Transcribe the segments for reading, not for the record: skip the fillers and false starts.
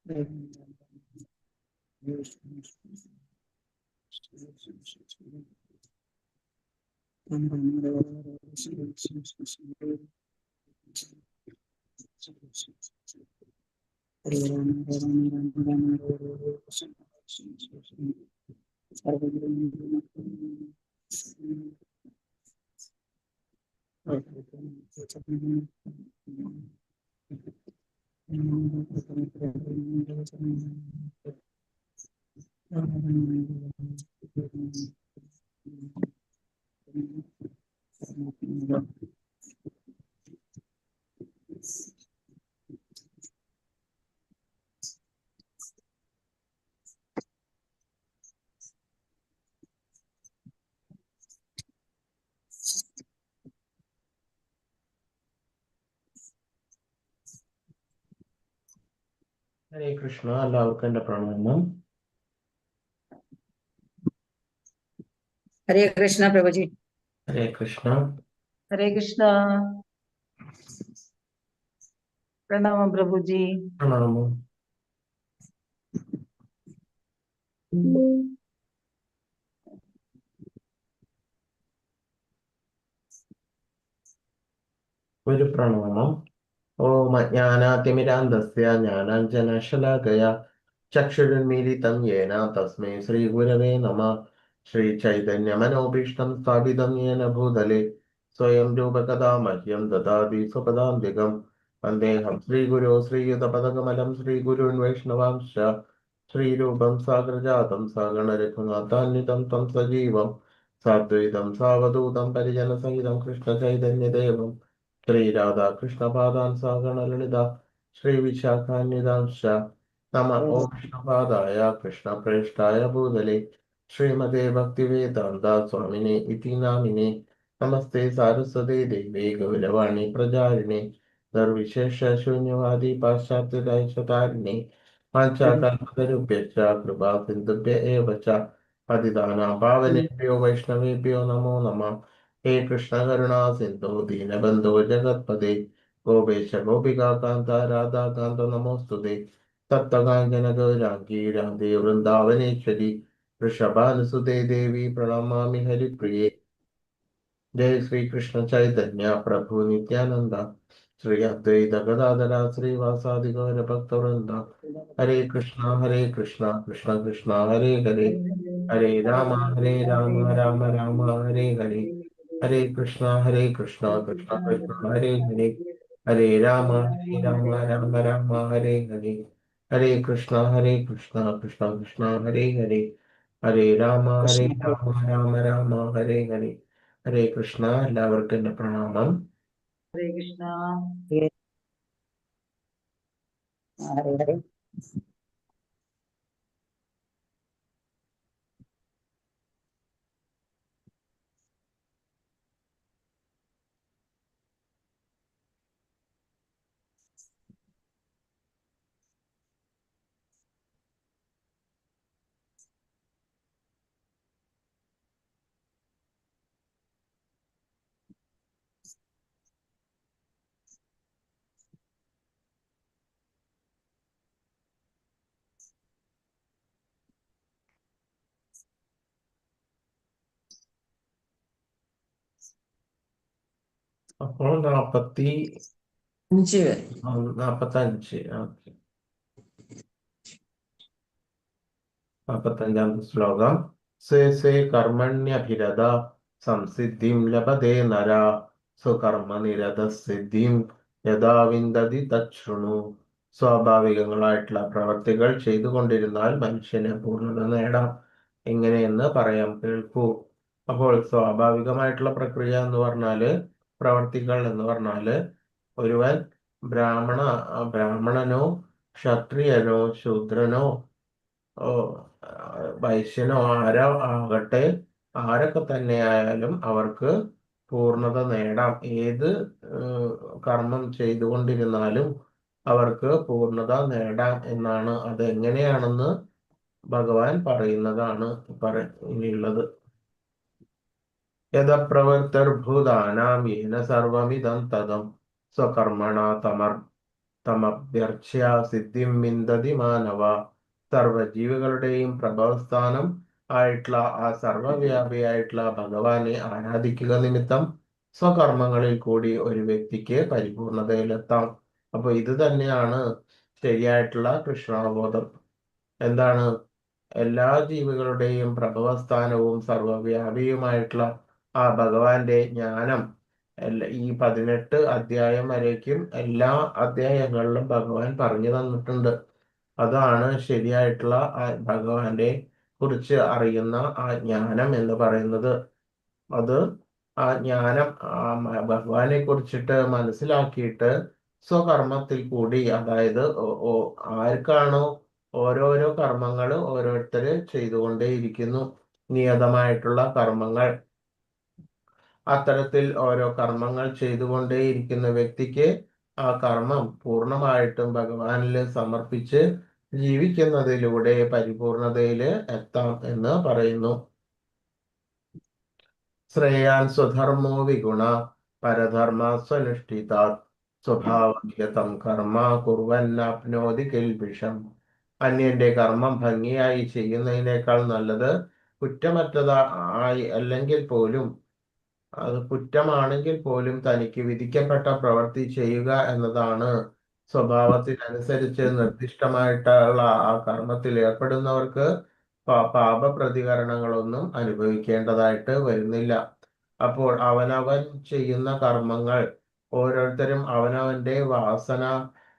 ഹരേ കൃഷ്ണ. എല്ലാവർക്കും എൻ്റെ പ്രണാമം. हरे कृष्णा प्रभु जी। ഹരേ കൃഷ്ണ. हरे कृष्णा। प्रणाम प्रभु जी। പ്രണാമം. ഒരു പ്രണാമം. ഓം അജ്ഞാനാതിമിരാന്ധസ്യ ജ്ഞാനാഞ്ജനശലാകയാ ചക്ഷുരുന്മീലിതം യേന തസ്മൈ ശ്രീഗുരവേ നമഃ. ശ്രീചൈതന്യമനോഭീഷ്ടം സ്ഥാപിതം യേന ഭൂതലേ സ്വയം രൂപകഥാ മഹ്യം ദദാതി സ്വപദാന്തികം. വന്ദേഹം ശ്രീഗുരോ ശ്രീയുതപദകമലം ശ്രീഗുരുൻ വൈഷ്ണവാംശ ശ്രീരൂപം സാഗ്രജാതം സഗണരഘുനാഥാന്വിതം തം സജീവം സാദ്വൈതം സാവധൂതം പരിജനസഹിതം കൃഷ്ണചൈതന്യദേവം ശ്രീരാധാകൃഷ്ണപാദാൻ സഗണലളിത ശ്രീവിശാഖാന്വിതാംശ നമ. ഓം കൃഷ്ണപാദായ കൃഷ്ണപ്രേഷ്ഠായ ഭൂതലേ ശ്രീമതേ ഭക്തിവേദാന്ത സ്വാമിനെ ഇതി നാമിനെ. നമസ്തേ സാരസ്വതേ ദേവേ ഗൗരവാണി പ്രചാരിണേ നിർവിശേഷ ശൂന്യവാദി പാശ്ചാത്യദൈശതാരിണേ വാഞ്ചാകൽപതരുഭ്യശ്ച കൃപാ സിന്ധുഭ്യ ഏവ ച പതിതാനാം പാവനേഭ്യോ വൈഷ്ണവേഭ്യോ നമോ നമഃ. ഹേ കൃഷ്ണ കരുണാ സിന്ധോ ദീനബന്ധോ ജഗത്പദേ ഗോപേശ ഗോപികാന്ത രാധാകാന്ത നമോസ്തുതേ. തപ്തകാഞ്ചന ഗൗരാംഗീ രാധേ വൃന്ദാവനേശ്വരി വൃഷഭാനുസുതേ ദേവി പ്രണമാമി ഹരിപ്രിയേ. ജയ ശ്രീകൃഷ്ണ ചൈതന്യ പ്രഭു നിത്യാനന്ദ ശ്രീ അദ്വൈത ഗദാധര ശ്രീവാസാദി ഗൗര ഭക്തവൃന്ദ. ഹരേ കൃഷ്ണ കൃഷ്ണ കൃഷ്ണ ഹരേ ഹരേ ഹരേ രാമ രാമ രാമ ഹരേ ഹരേ. ഹരേ കൃഷ്ണ കൃഷ്ണ കൃഷ്ണ ഹരേ ഹരേ ഹരേ രാമ രാമ രാമ ഹരേ ഹരേ. ഹരേ കൃഷ്ണ കൃഷ്ണ കൃഷ്ണ ഹരേ ഹരേ ഹരേ രാമ രാമ രാമ ഹരേ ഹരേ. ഹരേ കൃഷ്ണ. എല്ലാവർക്കും എൻ്റെ പ്രണാമം. हरे कृष्णा। हरे हरे। അപ്പോൾ 45. ഓക്കെ. 45ാമത്തെ ശ്ലോകം. സേ സേ കർമ്മണ്യഭിരത സംസിദ്ധിം ലഭതേ നര സ്വകർമ്മനിരത സിദ്ധിം യഥാ വിന്ദതി തച്ഛൃണു. സ്വാഭാവികങ്ങളായിട്ടുള്ള പ്രവർത്തികൾ ചെയ്തുകൊണ്ടിരുന്നാൽ മനുഷ്യന് പൂർണ്ണത നേടാം. എങ്ങനെയെന്ന് പറയാം, കേൾക്കൂ. അപ്പോൾ സ്വാഭാവികമായിട്ടുള്ള പ്രക്രിയ എന്ന് പറഞ്ഞാല്, പ്രവർത്തികൾ എന്ന് പറഞ്ഞാല്, ഒരുവൻ ബ്രാഹ്മണനോ ക്ഷത്രിയനോ ശൂദ്രനോ വൈശ്യനോ ആരോ ആകട്ടെ, ആരൊക്കെ തന്നെയായാലും അവർക്ക് പൂർണ്ണത നേടാം. ഏത് കർമ്മം ചെയ്തുകൊണ്ടിരുന്നാലും അവർക്ക് പൂർണ്ണത നേടാം എന്നാണ്. അത് എങ്ങനെയാണെന്ന് ഭഗവാൻ പറയുന്നതാണ് ഇനിയുള്ളത്. യദപ്രവൃത്തിർഭൂതാനാം യേന സർവമിദം തദം സ്വകർമ്മണ തമഭ്യർച്ച്യ സിദ്ധിം വിന്ദതി മാനവ. സർവജീവികളുടെയും പ്രഭവസ്ഥാനം ആയിട്ടുള്ള ആ സർവവ്യാപിയായിട്ടുള്ള ഭഗവാനെ ആരാധിക്കുക നിമിത്തം സ്വകർമ്മങ്ങളിൽ കൂടി ഒരു വ്യക്തിക്ക് പരിപൂർണതയിലെത്താം. അപ്പൊ ഇത് തന്നെയാണ് ശരിയായിട്ടുള്ള കൃഷ്ണാവബോധം. എന്താണ്? എല്ലാ ജീവികളുടെയും പ്രഭവസ്ഥാനവും സർവവ്യാപിയുമായിട്ടുള്ള ആ ഭഗവാന്റെ ജ്ഞാനം ഈ 18 അധ്യായം വരേക്കും എല്ലാ അധ്യായങ്ങളിലും ഭഗവാൻ പറഞ്ഞു തന്നിട്ടുണ്ട്. അതാണ് ശരിയായിട്ടുള്ള ആ ഭഗവാന്റെ കുറിച്ച് അറിയുന്ന ആ ജ്ഞാനം എന്ന് പറയുന്നത്. അത് ആ ജ്ഞാനം ഭഗവാനെ കുറിച്ചിട്ട് മനസ്സിലാക്കിയിട്ട് സ്വകർമ്മത്തിൽ കൂടി, അതായത് ആർക്കാണോ ഓരോരോ കർമ്മങ്ങൾ ഓരോരുത്തര് ചെയ്തുകൊണ്ടേയിരിക്കുന്നു, നിയതമായിട്ടുള്ള കർമ്മങ്ങൾ. അത്തരത്തിൽ ഓരോ കർമ്മങ്ങൾ ചെയ്തുകൊണ്ടേയിരിക്കുന്ന വ്യക്തിക്ക് ആ കർമ്മം പൂർണ്ണമായിട്ടും ഭഗവാനിൽ സമർപ്പിച്ച് ജീവിക്കുന്നതിലൂടെ പരിപൂർണതയിൽ എത്താം എന്ന് പറയുന്നു. ശ്രേയാൻ സ്വധർമ്മോ വിഗുണ പരധർമ്മ സ്വനുഷ്ഠിതാത് സ്വഭാവഗതം കർമ്മ കുർവന്നാപ്നോതി കിൽബിഷം. അന്യന്റെ കർമ്മം ഭംഗിയായി ചെയ്യുന്നതിനേക്കാൾ നല്ലത് കുറ്റമറ്റതായി അല്ലെങ്കിൽ പോലും, അത് കുറ്റമാണെങ്കിൽ പോലും തനിക്ക് വിധിക്കപ്പെട്ട പ്രവൃത്തി ചെയ്യുക എന്നതാണ്. സ്വഭാവത്തിനനുസരിച്ച് നിർദ്ദിഷ്ടമായിട്ടുള്ള ആ കർമ്മത്തിൽ ഏർപ്പെടുന്നവർക്ക് പാപപ്രതികരണങ്ങളൊന്നും അനുഭവിക്കേണ്ടതായിട്ട് വരുന്നില്ല. അപ്പോൾ അവനവൻ ചെയ്യുന്ന കർമ്മങ്ങൾ ഓരോരുത്തരും അവനവന്റെ വാസന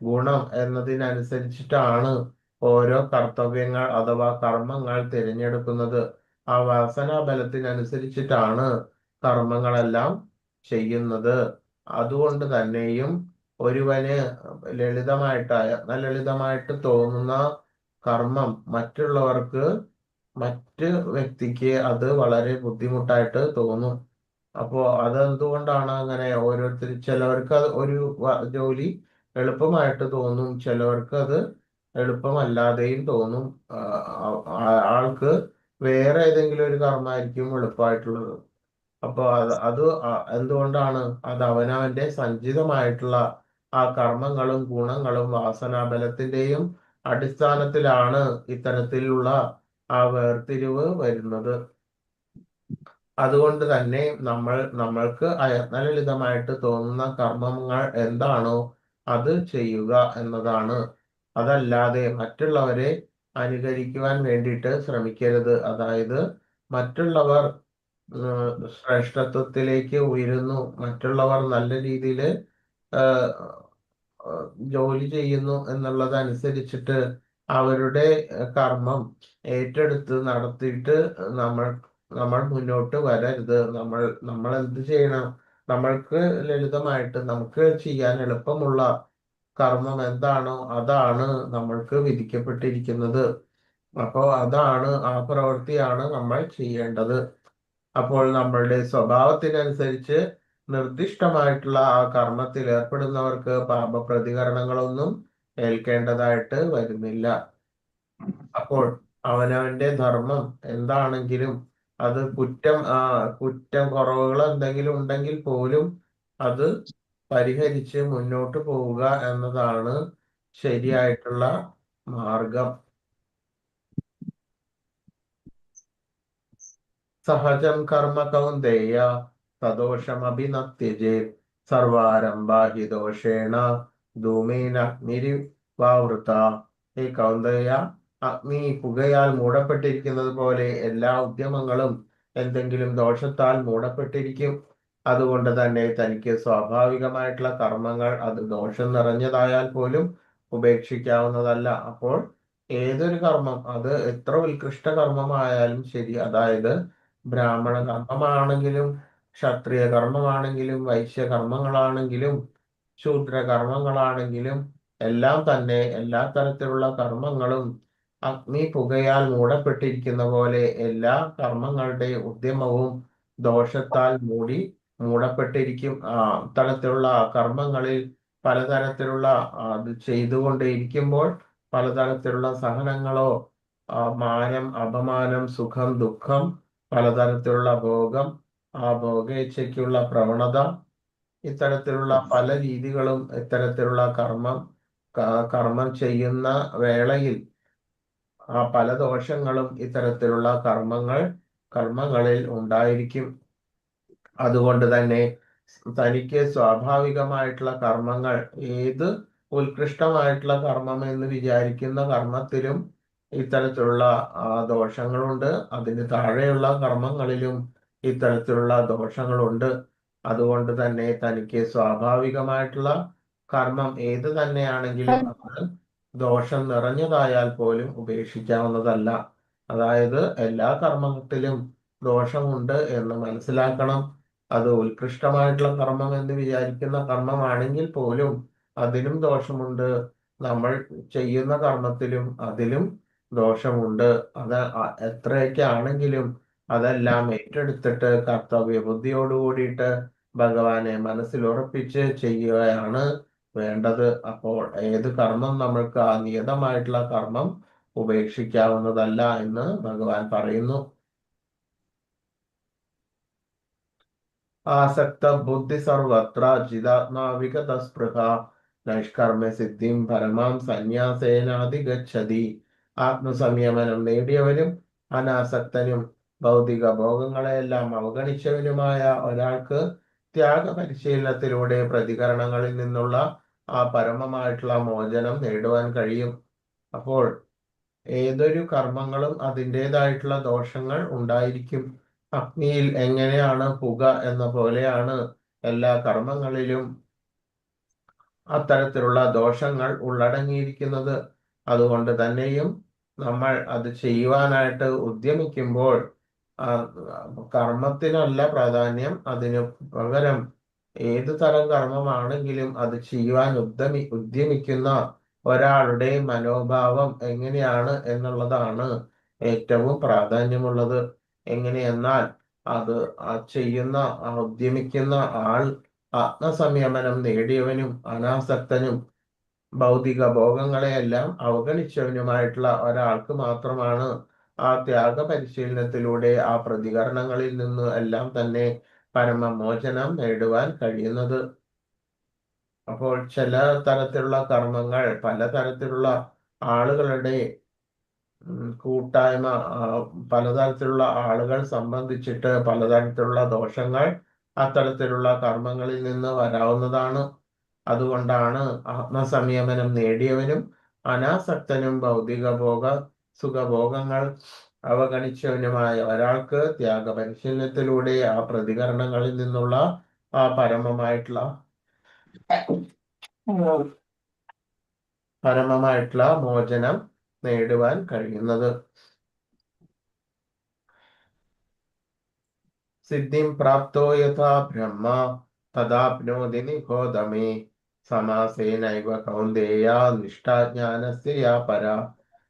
ഗുണം എന്നതിനനുസരിച്ചിട്ടാണ് ഓരോ കർത്തവ്യങ്ങൾ അഥവാ കർമ്മങ്ങൾ തിരഞ്ഞെടുക്കുന്നത്. ആ വാസനാ ബലത്തിനനുസരിച്ചിട്ടാണ് കർമ്മങ്ങളെല്ലാം ചെയ്യുന്നത്. അതുകൊണ്ട് തന്നെയും ഒരുവന് ലളിതമായിട്ട് തോന്നുന്ന കർമ്മം മറ്റ് വ്യക്തിക്ക് അത് വളരെ ബുദ്ധിമുട്ടായിട്ട് തോന്നും. അപ്പോ അതെന്തുകൊണ്ടാണ് അങ്ങനെ? ചിലവർക്ക് അത് ഒരു ജോലി എളുപ്പമായിട്ട് തോന്നും, ചിലവർക്ക് അത് എളുപ്പമല്ലാതെയും തോന്നും. ആൾക്ക് വേറെ ഏതെങ്കിലും ഒരു കർമ്മമായിരിക്കും എളുപ്പമായിട്ടുള്ളത്. അപ്പൊ അത് എന്തുകൊണ്ടാണ്? അത് അവനവന്റെ സഞ്ചിതമായിട്ടുള്ള ആ കർമ്മങ്ങളും ഗുണങ്ങളും വാസനാബലത്തിന്റെയും അടിസ്ഥാനത്തിലാണ് ഇത്തരത്തിലുള്ള ആ വേർതിരിവ് വരുന്നത്. അതുകൊണ്ട് തന്നെ നമ്മൾക്ക് ലളിതമായിട്ട് തോന്നുന്ന കർമ്മങ്ങൾ എന്താണോ അത് ചെയ്യുക എന്നതാണ്. അതല്ലാതെ മറ്റുള്ളവരെ അനുകരിക്കുവാൻ വേണ്ടിയിട്ട് ശ്രമിക്കരുത്. അതായത് മറ്റുള്ളവർ ശ്രേഷ്ഠത്വത്തിലേക്ക് ഉയരുന്നു, മറ്റുള്ളവർ നല്ല രീതിയിൽ ജോലി ചെയ്യുന്നു എന്നുള്ളതനുസരിച്ചിട്ട് അവരുടെ കർമ്മം ഏറ്റെടുത്ത് നടത്തിയിട്ട് നമ്മൾ മുന്നോട്ട് വരരുത്. നമ്മൾ എന്ത് ചെയ്യണം? നമ്മൾക്ക് ലളിതമായിട്ട് നമുക്ക് ചെയ്യാൻ എളുപ്പമുള്ള കർമ്മം എന്താണോ അതാണ് നമ്മൾക്ക് വിധിക്കപ്പെട്ടിരിക്കുന്നത്. അപ്പോൾ ആ പ്രവൃത്തിയാണ് നമ്മൾ ചെയ്യേണ്ടത്. അപ്പോൾ നമ്മളുടെ സ്വഭാവത്തിനനുസരിച്ച് നിർദ്ദിഷ്ടമായിട്ടുള്ള ആ കർമ്മത്തിൽ ഏർപ്പെടുന്നവർക്ക് പാപപ്രതികരണങ്ങളൊന്നും ഏൽക്കേണ്ടതായിട്ട് വരുന്നില്ല. അപ്പോൾ അവനവന്റെ ധർമ്മം എന്താണെങ്കിലും അത് കുറ്റം കുറവുകൾ എന്തെങ്കിലും ഉണ്ടെങ്കിൽ പോലും അത് പരിഹരിച്ച് മുന്നോട്ട് പോവുക എന്നതാണ് ശരിയായിട്ടുള്ള മാർഗം. സഹജം കർമ്മ കൗന്ദേയ സദോഷമഭിനത്യജേത് സർവാരംഭാ ഹി ദോഷേണ ധൂമേനഗ്നിരിവാവൃത. ഹേ കൗന്ദേയ, അഗ്നി പുകയാൽ മൂടപ്പെട്ടിരിക്കുന്നത് പോലെ എല്ലാ ഉദ്യമങ്ങളും എന്തെങ്കിലും ദോഷത്താൽ മൂടപ്പെട്ടിരിക്കും. അതുകൊണ്ട് തന്നെ തനിക്ക് സ്വാഭാവികമായിട്ടുള്ള കർമ്മങ്ങൾ അത് ദോഷം നിറഞ്ഞതായാൽ പോലും ഉപേക്ഷിക്കാവുന്നതല്ല. അപ്പോൾ ഏതൊരു കർമ്മം, അത് എത്ര ഉത്കൃഷ്ട കർമ്മമായാലും ശരി, അതായത് ബ്രാഹ്മണ കർമ്മമാണെങ്കിലും ക്ഷത്രിയ കർമ്മമാണെങ്കിലും വൈശ്യ കർമ്മങ്ങളാണെങ്കിലും ശൂദ്ര കർമ്മങ്ങളാണെങ്കിലും എല്ലാം തന്നെ എല്ലാ തരത്തിലുള്ള കർമ്മങ്ങളും അഗ്നി പുകയാൽ മൂടപ്പെട്ടിരിക്കുന്ന പോലെ എല്ലാ കർമ്മങ്ങളുടെ ഉദ്യമവും ദോഷത്താൽ മൂടപ്പെട്ടിരിക്കും. തരത്തിലുള്ള കർമ്മങ്ങളിൽ പലതരത്തിലുള്ള അത് ചെയ്തുകൊണ്ടേയിരിക്കുമ്പോൾ പലതരത്തിലുള്ള സഹനങ്ങളോ മാനം അപമാനം സുഖം ദുഃഖം പലതരത്തിലുള്ള ഭോഗം ഭോഗേച്ഛയ്ക്കുള്ള പ്രവണത, ഇത്തരത്തിലുള്ള പല രീതികളും ഇത്തരത്തിലുള്ള കർമ്മം കർമ്മം ചെയ്യുന്ന വേളയിൽ ആ പല ദോഷങ്ങളും ഇത്തരത്തിലുള്ള കർമ്മങ്ങളിൽ ഉണ്ടായിരിക്കും. അതുകൊണ്ട് തന്നെ തനിക്ക് സ്വാഭാവികമായിട്ടുള്ള കർമ്മങ്ങൾ, ഏത് ഉത്കൃഷ്ടമായിട്ടുള്ള കർമ്മം എന്ന് വിചാരിക്കുന്ന കർമ്മത്തിലും ഇത്തരത്തിലുള്ള ദോഷങ്ങളുണ്ട്. അതിന് താഴെയുള്ള കർമ്മങ്ങളിലും ഇത്തരത്തിലുള്ള ദോഷങ്ങളുണ്ട്. അതുകൊണ്ട് തന്നെ തനിക്ക് സ്വാഭാവികമായിട്ടുള്ള കർമ്മം ഏത് തന്നെയാണെങ്കിലും അത് ദോഷം നിറഞ്ഞതായാൽ പോലും ഉപേക്ഷിക്കാവുന്നതല്ല. അതായത് എല്ലാ കർമ്മത്തിലും ദോഷമുണ്ട് എന്ന് മനസ്സിലാക്കണം. അത് ഉത്കൃഷ്ടമായിട്ടുള്ള കർമ്മം എന്ന് വിചാരിക്കുന്ന കർമ്മമാണെങ്കിൽ പോലും അതിലും ദോഷമുണ്ട്. നമ്മൾ ചെയ്യുന്ന കർമ്മത്തിലും അതിലും ദോഷമുണ്ട്. അത് എത്രയൊക്കെ ആണെങ്കിലും അതെല്ലാം ഏറ്റെടുത്തിട്ട് കർത്തവ്യ ബുദ്ധിയോടുകൂടിയിട്ട് ഭഗവാനെ മനസ്സിൽ ഉറപ്പിച്ച് ചെയ്യുകയാണ് വേണ്ടത്. അപ്പോൾ ഏത് കർമ്മം നമ്മൾക്ക് ആ നിയതമായിട്ടുള്ള കർമ്മം ഉപേക്ഷിക്കാവുന്നതല്ല എന്ന് ഭഗവാൻ പറയുന്നു. ആസക്ത ബുദ്ധി സർവത്ര ജിതാത്മാ വിഗത സ്പൃഹ നൈഷ്കർമ്മ്യ സിദ്ധിം പരമാം സന്യാസേനാധിഗച്ഛതി. ആത്മസംയമനം നേടിയവനും അനാസക്തനും ഭൗതിക ഭോഗങ്ങളെയെല്ലാം അവഗണിച്ചവനുമായ ഒരാൾക്ക് ത്യാഗ പരിശീലനത്തിലൂടെ പ്രതികരണങ്ങളിൽ നിന്നുള്ള ആ പരമമായിട്ടുള്ള മോചനം നേടുവാൻ കഴിയും. അപ്പോൾ ഏതൊരു കർമ്മങ്ങളും അതിൻ്റെതായിട്ടുള്ള ദോഷങ്ങൾ ഉണ്ടായിരിക്കും. അഗ്നിയിൽ എങ്ങനെയാണ് പുക എന്ന പോലെയാണ് എല്ലാ കർമ്മങ്ങളിലും അത്തരത്തിലുള്ള ദോഷങ്ങൾ ഉള്ളടങ്ങിയിരിക്കുന്നത്. അതുകൊണ്ട് തന്നെയും നമ്മൾ അത് ചെയ്യുവാനായിട്ട് ഉദ്യമിക്കുമ്പോൾ കർമ്മത്തിനല്ല പ്രാധാന്യം, അതിനു പകരം ഏതു തരം കർമ്മമാണെങ്കിലും അത് ചെയ്യുവാൻ ഉദ്യമിക്കുന്ന ഒരാളുടെ മനോഭാവം എങ്ങനെയാണ് എന്നുള്ളതാണ് ഏറ്റവും പ്രാധാന്യമുള്ളത്. എങ്ങനെയെന്നാൽ അത് ചെയ്യുന്ന ഉദ്യമിക്കുന്ന ആൾ ആത്മസംയമനം നേടിയവനും അനാസക്തനും ഭൗതിക ഭോഗങ്ങളെയെല്ലാം അവഗണിച്ചവനുമായിട്ടുള്ള ഒരാൾക്ക് മാത്രമാണ് ആ ത്യാഗ പരിശീലനത്തിലൂടെ ആ പ്രതികരണങ്ങളിൽ നിന്ന് എല്ലാം തന്നെ പരമമോചനം നേടുവാൻ കഴിയുന്നത്. അപ്പോൾ ചില തരത്തിലുള്ള കർമ്മങ്ങൾ പലതരത്തിലുള്ള ആളുകളുടെ കൂട്ടായ്മ, പലതരത്തിലുള്ള ആളുകൾ സംബന്ധിച്ചിട്ട് പലതരത്തിലുള്ള ദോഷങ്ങൾ അത്തരത്തിലുള്ള കർമ്മങ്ങളിൽ നിന്ന് വരാവുന്നതാണ്. അതുകൊണ്ടാണ് ആത്മസംയമനം നേടിയവനും അനാസക്തനും ഭൗതിക സുഖഭോഗങ്ങൾ അവഗണിച്ചവനുമായ ഒരാൾക്ക് ത്യാഗ പരിശീലനത്തിലൂടെ ആ പ്രതികരണങ്ങളിൽ നിന്നുള്ള ആ പരമമായിട്ടുള്ള മോചനം നേടുവാൻ കഴിയുന്നത്. സിദ്ധിം പ്രാപ്തോ യഥാ ബ്രഹ്മ തദാപ്നോതി നിബോധമേ സമാസേനൈവ കൗന്ദേയ നിഷ്ഠാജ്ഞാനസ്യ യാ പര.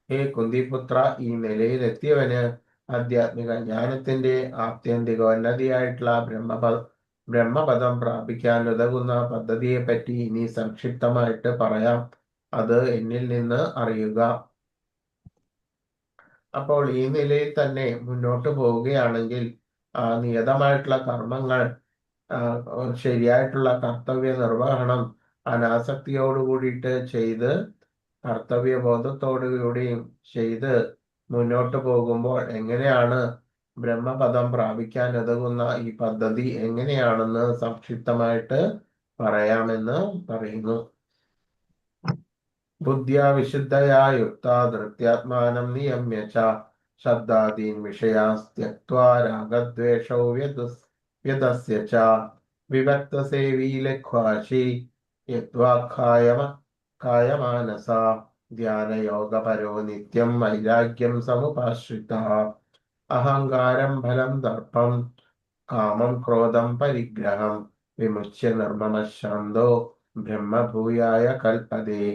ഹേ കുന്തിപുത്ര, ഈ നിലയിലെത്തിയവന് ആധ്യാത്മിക ജ്ഞാനത്തിന്റെ ആത്യന്തികോന്നതിയായിട്ടുള്ള ബ്രഹ്മപദം പ്രാപിക്കാൻ ഉതകുന്ന പദ്ധതിയെ പറ്റി ഇനി സംക്ഷിപ്തമായിട്ട് പറയാം. അത് എന്നിൽ നിന്ന് അറിയുക. അപ്പോൾ ഈ നിലയിൽ തന്നെ മുന്നോട്ട് പോവുകയാണെങ്കിൽ നിയതമായിട്ടുള്ള കർമ്മങ്ങൾ, ശരിയായിട്ടുള്ള കർത്തവ്യ നിർവഹണം അനാസക്തിയോടുകൂടിയിട്ട് ചെയ്ത് കർത്തവ്യബോധത്തോടുകൂടിയും ചെയ്ത് മുന്നോട്ട് പോകുമ്പോൾ എങ്ങനെയാണ് ബ്രഹ്മപദം പ്രാപിക്കാൻ ഉതകുന്ന ഈ പദ്ധതി എങ്ങനെയാണെന്ന് സംക്ഷിപ്തമായിട്ട് പറയാമെന്ന് പറയുന്നു. ബുദ്ധ്യാ വിശുദ്ധയാ യുക്താ ധൃത്യാത്മാനം നിയമ്യ ച ശബ്ദാദീൻ വിഷയാസ് ത്യക്ത്വാ രാഗദ്വേഷൗ വ്യദസ്യ ച വിഭക്തസേവീ ലഘ്വാശി യദ്വാ കായമാനസ ധ്യാനയോഗപരോ നിത്യം വൈരാഗ്യം സമുപാശ്രിത. അഹങ്കാരം ഫലം ദർപ്പം കാമം ക്രോധം പരിഗ്രഹം വിമുച്യ നിർമ്മമശാന്തോ ബ്രഹ്മഭൂയായ കൽപ്പതേ.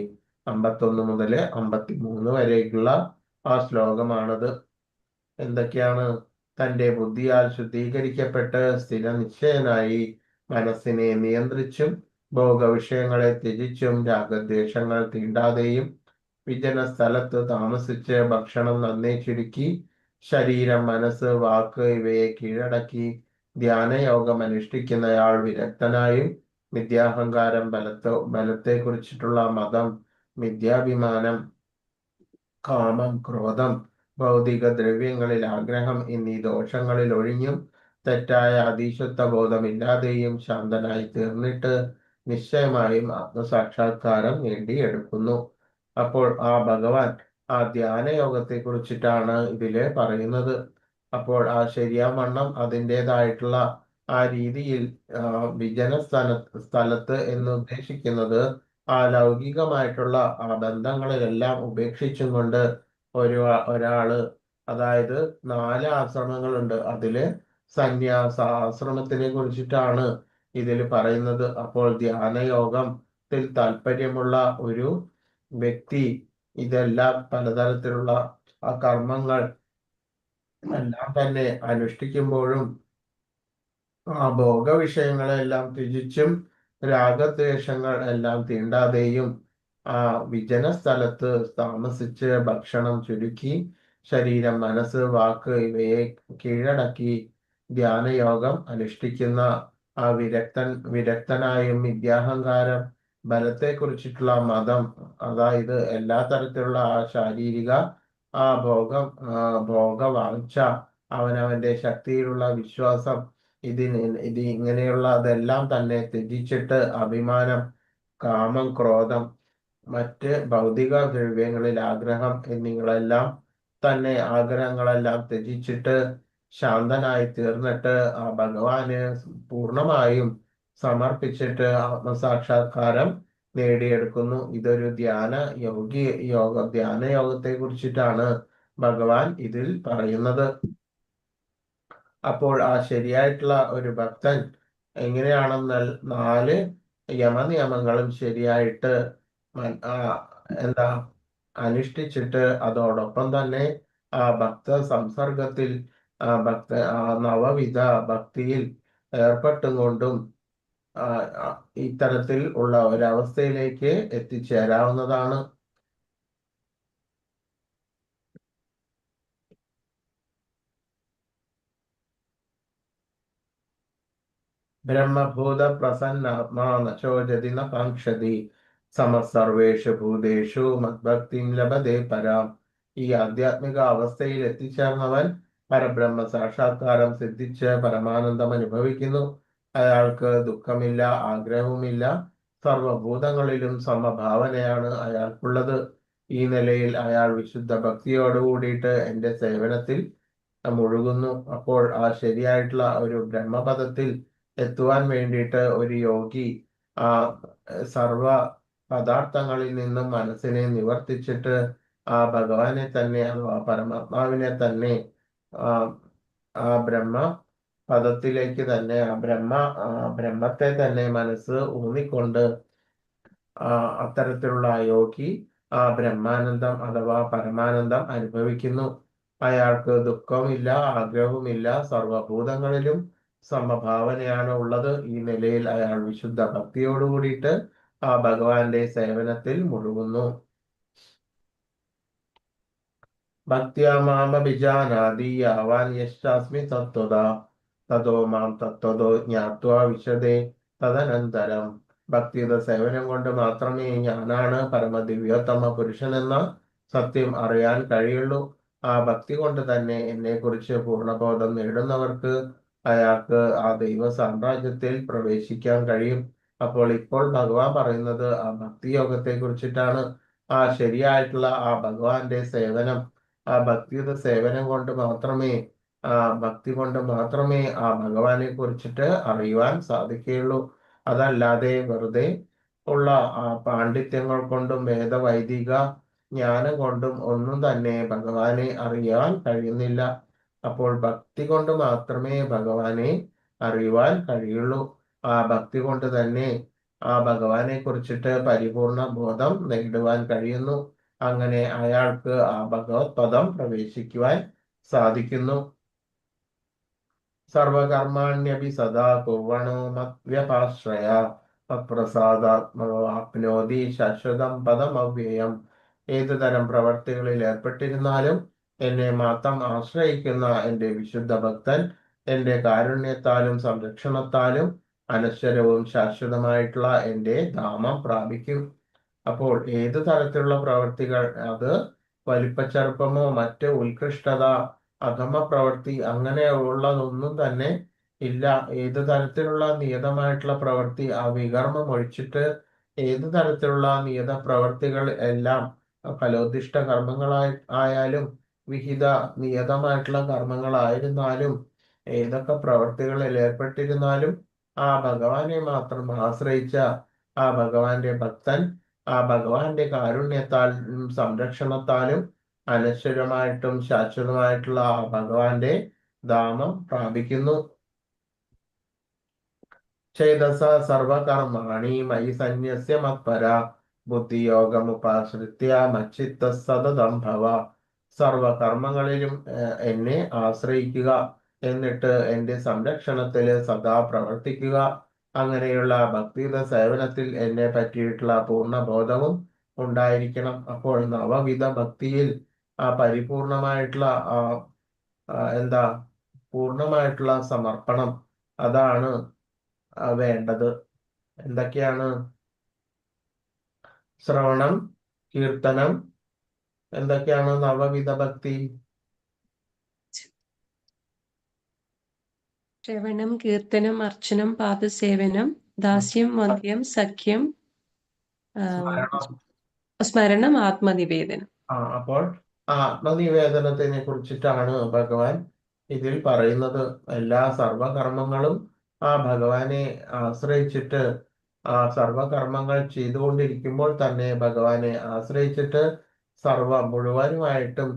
51 മുതൽ 53 വരെയുള്ള ആ ശ്ലോകമാണത്. എന്തൊക്കെയാണ്? തന്റെ ബുദ്ധിയാൽ ശുദ്ധീകരിക്കപ്പെട്ട് സ്ഥിരനിശ്ചയനായി മനസ്സിനെ നിയന്ത്രിച്ചും ഭോഗവിഷയങ്ങളെ ത്യജിച്ചും രാഗദ്വേഷങ്ങൾ തീണ്ടാതെയും വിജന സ്ഥലത്ത് താമസിച്ച് ഭക്ഷണം നന്നേ ചുരുക്കി ശരീരം, മനസ്സ്, വാക്ക് ഇവയെ കീഴടക്കി ധ്യാനയോഗം അനുഷ്ഠിക്കുന്നയാൾ വിരക്തനായും മിഥ്യാഹങ്കാരം, ബലത്തെ കുറിച്ചിട്ടുള്ള മതം, മിഥ്യാഭിമാനം, കാമം, ക്രോധം, ഭൗതിക ദ്രവ്യങ്ങളിൽ ആഗ്രഹം എന്നീ ദോഷങ്ങളിൽ ഒഴിഞ്ഞും തെറ്റായ അതിശുദ്ധ ബോധമില്ലാതെയും ശാന്തനായി തീർന്നിട്ട് നിശ്ചയമായും ആത്മസാക്ഷാത്കാരം നേടിയെടുക്കുന്നു. അപ്പോൾ ആ ഭഗവാൻ ആ ധ്യാന യോഗത്തെ കുറിച്ചിട്ടാണ് ഇതില് പറയുന്നത്. അപ്പോൾ ആ ശരിയാവണ്ണം അതിൻ്റെതായിട്ടുള്ള ആ രീതിയിൽ വിജന സ്ഥലത്ത് എന്ന് ഉദ്ദേശിക്കുന്നത് ആ ലൗകികമായിട്ടുള്ള ആ ബന്ധങ്ങളിലെല്ലാം ഉപേക്ഷിച്ചും കൊണ്ട് ഒരാള്, അതായത് 4 ആശ്രമങ്ങളുണ്ട്, അതില് സന്യാസ ആശ്രമത്തിനെ കുറിച്ചിട്ടാണ് ഇതിൽ പറയുന്നത്. അപ്പോൾ ധ്യാനയോഗത്തിൽ താല്പര്യമുള്ള ഒരു വ്യക്തി ഇതെല്ലാം പലതരത്തിലുള്ള ആ കർമ്മങ്ങൾ എല്ലാം തന്നെ അനുഷ്ഠിക്കുമ്പോഴും ആ ഭോഗവിഷയങ്ങളെല്ലാം ത്യജിച്ചും രാഗദ്വേഷങ്ങൾ എല്ലാം തീണ്ടാതെയും ആ വിജന സ്ഥലത്ത് താമസിച്ച് ഭക്ഷണം ചുരുക്കി ശരീരം, മനസ്സ്, വാക്ക് ഇവയെ കീഴടക്കി ധ്യാനയോഗം അനുഷ്ഠിക്കുന്ന ആ വിരക്തനായും വിദ്യാഹങ്കാരം, ബലത്തെ കുറിച്ചിട്ടുള്ള മതം, അതായത് എല്ലാ തരത്തിലുള്ള ആ ശാരീരിക ആ ഭോഗവാഞ്ച, അവനവന്റെ ശക്തിയിലുള്ള വിശ്വാസം, ഇങ്ങനെയുള്ളതെല്ലാം തന്നെ ത്യജിച്ചിട്ട് അഭിമാനം, കാമം, ക്രോധം, മറ്റ് ഭൗതിക ദ്രവ്യങ്ങളിൽ ആഗ്രഹം എന്നിവയെല്ലാം തന്നെ ആഗ്രഹങ്ങളെല്ലാം ത്യജിച്ചിട്ട് ശാന്തനായി തീർന്നിട്ട് ആ ഭഗവാന് പൂർണ്ണമായും സമർപ്പിച്ചിട്ട് ആത്മസാക്ഷാത്കാരം നേടിയെടുക്കുന്നു. ഇതൊരു ധ്യാന യോഗത്തെ കുറിച്ചിട്ടാണ് ഭഗവാൻ ഇതിൽ പറയുന്നത്. അപ്പോൾ ആ ശരിയായിട്ടുള്ള ഒരു ഭക്തൻ എങ്ങനെയാണെന്നാൽ 4 യമനിയമങ്ങളും ശരിയായിട്ട് എന്താ അനുഷ്ഠിച്ചിട്ട് അതോടൊപ്പം തന്നെ ആ ഭക്ത സംസർഗത്തിൽ ആ നവവിധ ഭക്തിയിൽ ഏർപ്പെട്ടും കൊണ്ടും ഇത്തരത്തിൽ ഉള്ള ഒരവസ്ഥയിലേക്ക് എത്തിച്ചേരാവുന്നതാണ്. ബ്രഹ്മഭൂത പ്രസന്നാത്മാ നചോജതി ന കാംക്ഷതി സമസർവേഷു ഭൂതേഷു മദ്ഭക്തിം ലഭതേ പരാം. ഈ ആധ്യാത്മിക അവസ്ഥയിൽ എത്തിച്ചേർന്നവൻ പരബ്രഹ്മ സാക്ഷാത്കാരം സിദ്ധിച്ച് പരമാനന്ദം അനുഭവിക്കുന്നു. അയാൾക്ക് ദുഃഖമില്ല, ആഗ്രഹവുമില്ല, സർവഭൂതങ്ങളിലും സമഭാവനയാണ് അയാൾക്കുള്ളത്. ഈ നിലയിൽ അയാൾ വിശുദ്ധ ഭക്തിയോട് കൂടിയിട്ട് എന്റെ സേവനത്തിൽ മുഴുകുന്നു. അപ്പോൾ ആ ശരിയായിട്ടുള്ള ഒരു ബ്രഹ്മപദത്തിൽ എത്തുവാൻ വേണ്ടിയിട്ട് ഒരു യോഗി ആ സർവ പദാർത്ഥങ്ങളിൽ നിന്നും മനസ്സിനെ നിവർത്തിച്ചിട്ട് ആ ഭഗവാനെ തന്നെ, ആ പരമാത്മാവിനെ തന്നെ, ആ ആ ബ്രഹ്മ പദത്തിലേക്ക് തന്നെ, ബ്രഹ്മത്തെ തന്നെ മനസ്സ് ഊന്നിക്കൊണ്ട് അത്തരത്തിലുള്ള യോഗി ആ ബ്രഹ്മാനന്ദം അഥവാ പരമാനന്ദം അനുഭവിക്കുന്നു. അയാൾക്ക് ദുഃഖവുമില്ല, ആഗ്രഹവുമില്ല, സർവഭൂതങ്ങളിലും സമഭാവനയാണ് ഉള്ളത്. ഈ നിലയിൽ അയാൾ വിശുദ്ധ ഭക്തിയോട് കൂടിയിട്ട് ആ ഭഗവാന്റെ സേവനത്തിൽ മുഴുകുന്നു. ഭക്ത്യാ മാമഭിജാനാതി യാവാൻ യശ്ചാസ്മി തത്വദാ തതോ മാം തത്വദോ ജ്ഞാത്വാ വിശദേ തദനന്തരം. ഭക്തിയുടെ സേവനം കൊണ്ട് മാത്രമേ ഞാനാണ് പരമദിവ്യോത്തമ പുരുഷൻ എന്ന സത്യം അറിയാൻ കഴിയുള്ളൂ. ആ ഭക്തി കൊണ്ട് തന്നെ എന്നെ കുറിച്ച് പൂർണ്ണബോധം നേടുന്നവർക്ക് അയാൾക്ക് ആ ദൈവ സാമ്രാജ്യത്തിൽ പ്രവേശിക്കാൻ കഴിയും. അപ്പോൾ ഇപ്പോൾ ഭഗവാൻ പറയുന്നത് ആ ഭക്തി യോഗത്തെ കുറിച്ചിട്ടാണ്. ആ ശരിയായിട്ടുള്ള ആ ഭഗവാന്റെ സേവനം, ആ ഭക്തിയുടെ സേവനം കൊണ്ട് മാത്രമേ ഭക്തി കൊണ്ട് മാത്രമേ ആ ഭഗവാനെ കുറിച്ചിട്ട് അറിയുവാൻ സാധിക്കുകയുള്ളൂ. അതല്ലാതെ വെറുതെ ഉള്ള ആ പാണ്ഡിത്യങ്ങൾ കൊണ്ടും വേദവൈദിക ജ്ഞാനം കൊണ്ടും ഒന്നും തന്നെ ഭഗവാനെ അറിയാൻ കഴിയുന്നില്ല. അപ്പോൾ ഭക്തി കൊണ്ട് മാത്രമേ ഭഗവാനെ അറിയുവാൻ കഴിയുള്ളൂ. ആ ഭക്തി കൊണ്ട് തന്നെ ആ ഭഗവാനെ കുറിച്ചിട്ട് പരിപൂർണ ബോധം നേടുവാൻ കഴിയുന്നു. അങ്ങനെ അയാൾക്ക് ആ ഭഗവത് പദം പ്രവേശിക്കുവാൻ സാധിക്കുന്നു. സർവകർമാണ്യപി സദാ കുർവണോ മദ്വ്യപാശ്രയ തത്പ്രസാദാത്മവാപ്നോതി ശാശ്വതം പദമവ്യയം. ഏതു തരം പ്രവർത്തികളിൽ ഏർപ്പെട്ടിരുന്നാലും എന്നെ മാത്രം ആശ്രയിക്കുന്ന എന്റെ വിശുദ്ധ ഭക്തൻ എന്റെ കാരുണ്യത്താലും സംരക്ഷണത്താലും അനശ്വരവും ശാശ്വതമായിട്ടുള്ള എന്റെ ധാമം പ്രാപിക്കും. അപ്പോൾ ഏത് തരത്തിലുള്ള പ്രവൃത്തികൾ, അത് വലിപ്പച്ചെറുപ്പമോ മറ്റ് ഉത്കൃഷ്ടത, അധമ പ്രവൃത്തി അങ്ങനെയുള്ളതൊന്നും തന്നെ ഇല്ല. ഏത് തരത്തിലുള്ള നിയതമായിട്ടുള്ള പ്രവൃത്തി, ആ വികർമ്മം ഒഴിച്ചിട്ട് ഏത് തരത്തിലുള്ള നിയത പ്രവൃത്തികൾ എല്ലാം ഫലോദിഷ്ട കർമ്മങ്ങളായി ആയാലും വിഹിത നിയതമായിട്ടുള്ള കർമ്മങ്ങളായിരുന്നാലും ഏതൊക്കെ പ്രവൃത്തികളിൽ ഏർപ്പെട്ടിരുന്നാലും ആ ഭഗവാനെ മാത്രം ആശ്രയിച്ച ആ ഭഗവാന്റെ ഭക്തൻ ആ ഭഗവാന്റെ കാരുണ്യത്താലും സംരക്ഷണത്താലും അനശ്വരമായിട്ടും ശാശ്വതമായിട്ടുള്ള ആ ഭഗവാന്റെ ധാമം പ്രാപിക്കുന്നു. ചേതസ സർവകർമാണി മയി സന്യസ്യ മത്പര ബുദ്ധിയോഗമുപാശ്രിത്യ മച്ചിത്ത സതതം ഭവ. സർവകർമ്മങ്ങളിലും എന്നെ ആശ്രയിക്കുക, എന്നിട്ട് എന്റെ സംരക്ഷണത്തില് സദാ പ്രവർത്തിക്കുക. അങ്ങനെയുള്ള ഭക്തിയുടെ സേവനത്തിൽ എന്നെ പറ്റിയിട്ടുള്ള പൂർണ്ണബോധവും ഉണ്ടായിരിക്കണം. അപ്പോൾ നവവിധ ഭക്തിയിൽ ആ പരിപൂർണമായിട്ടുള്ള എന്താ പൂർണ്ണമായിട്ടുള്ള സമർപ്പണം, അതാണ് വേണ്ടത്. എന്തൊക്കെയാണ്? ശ്രവണം, കീർത്തനം, എന്തൊക്കെയാണ് നവവിധ ഭക്തി? ശ്രവണം, കീർത്തനം, അർച്ചനം, പാദസേവനം, ദാസ്യം, വന്ദ്യം, സഖ്യം, സ്മരണം, ആത്മനിവേദനം. അപ്പോൾ ആത്മനിവേദനത്തിനെ കുറിച്ചിട്ടാണ് ഭഗവാൻ ഇതിൽ പറയുന്നത്. എല്ലാ സർവകർമ്മങ്ങളും ആ ഭഗവാനെ ആശ്രയിച്ചിട്ട്, ആ സർവകർമ്മങ്ങൾ ചെയ്തുകൊണ്ടിരിക്കുമ്പോൾ തന്നെ ഭഗവാനെ ആശ്രയിച്ചിട്ട് മുഴുവനുമായിട്ടും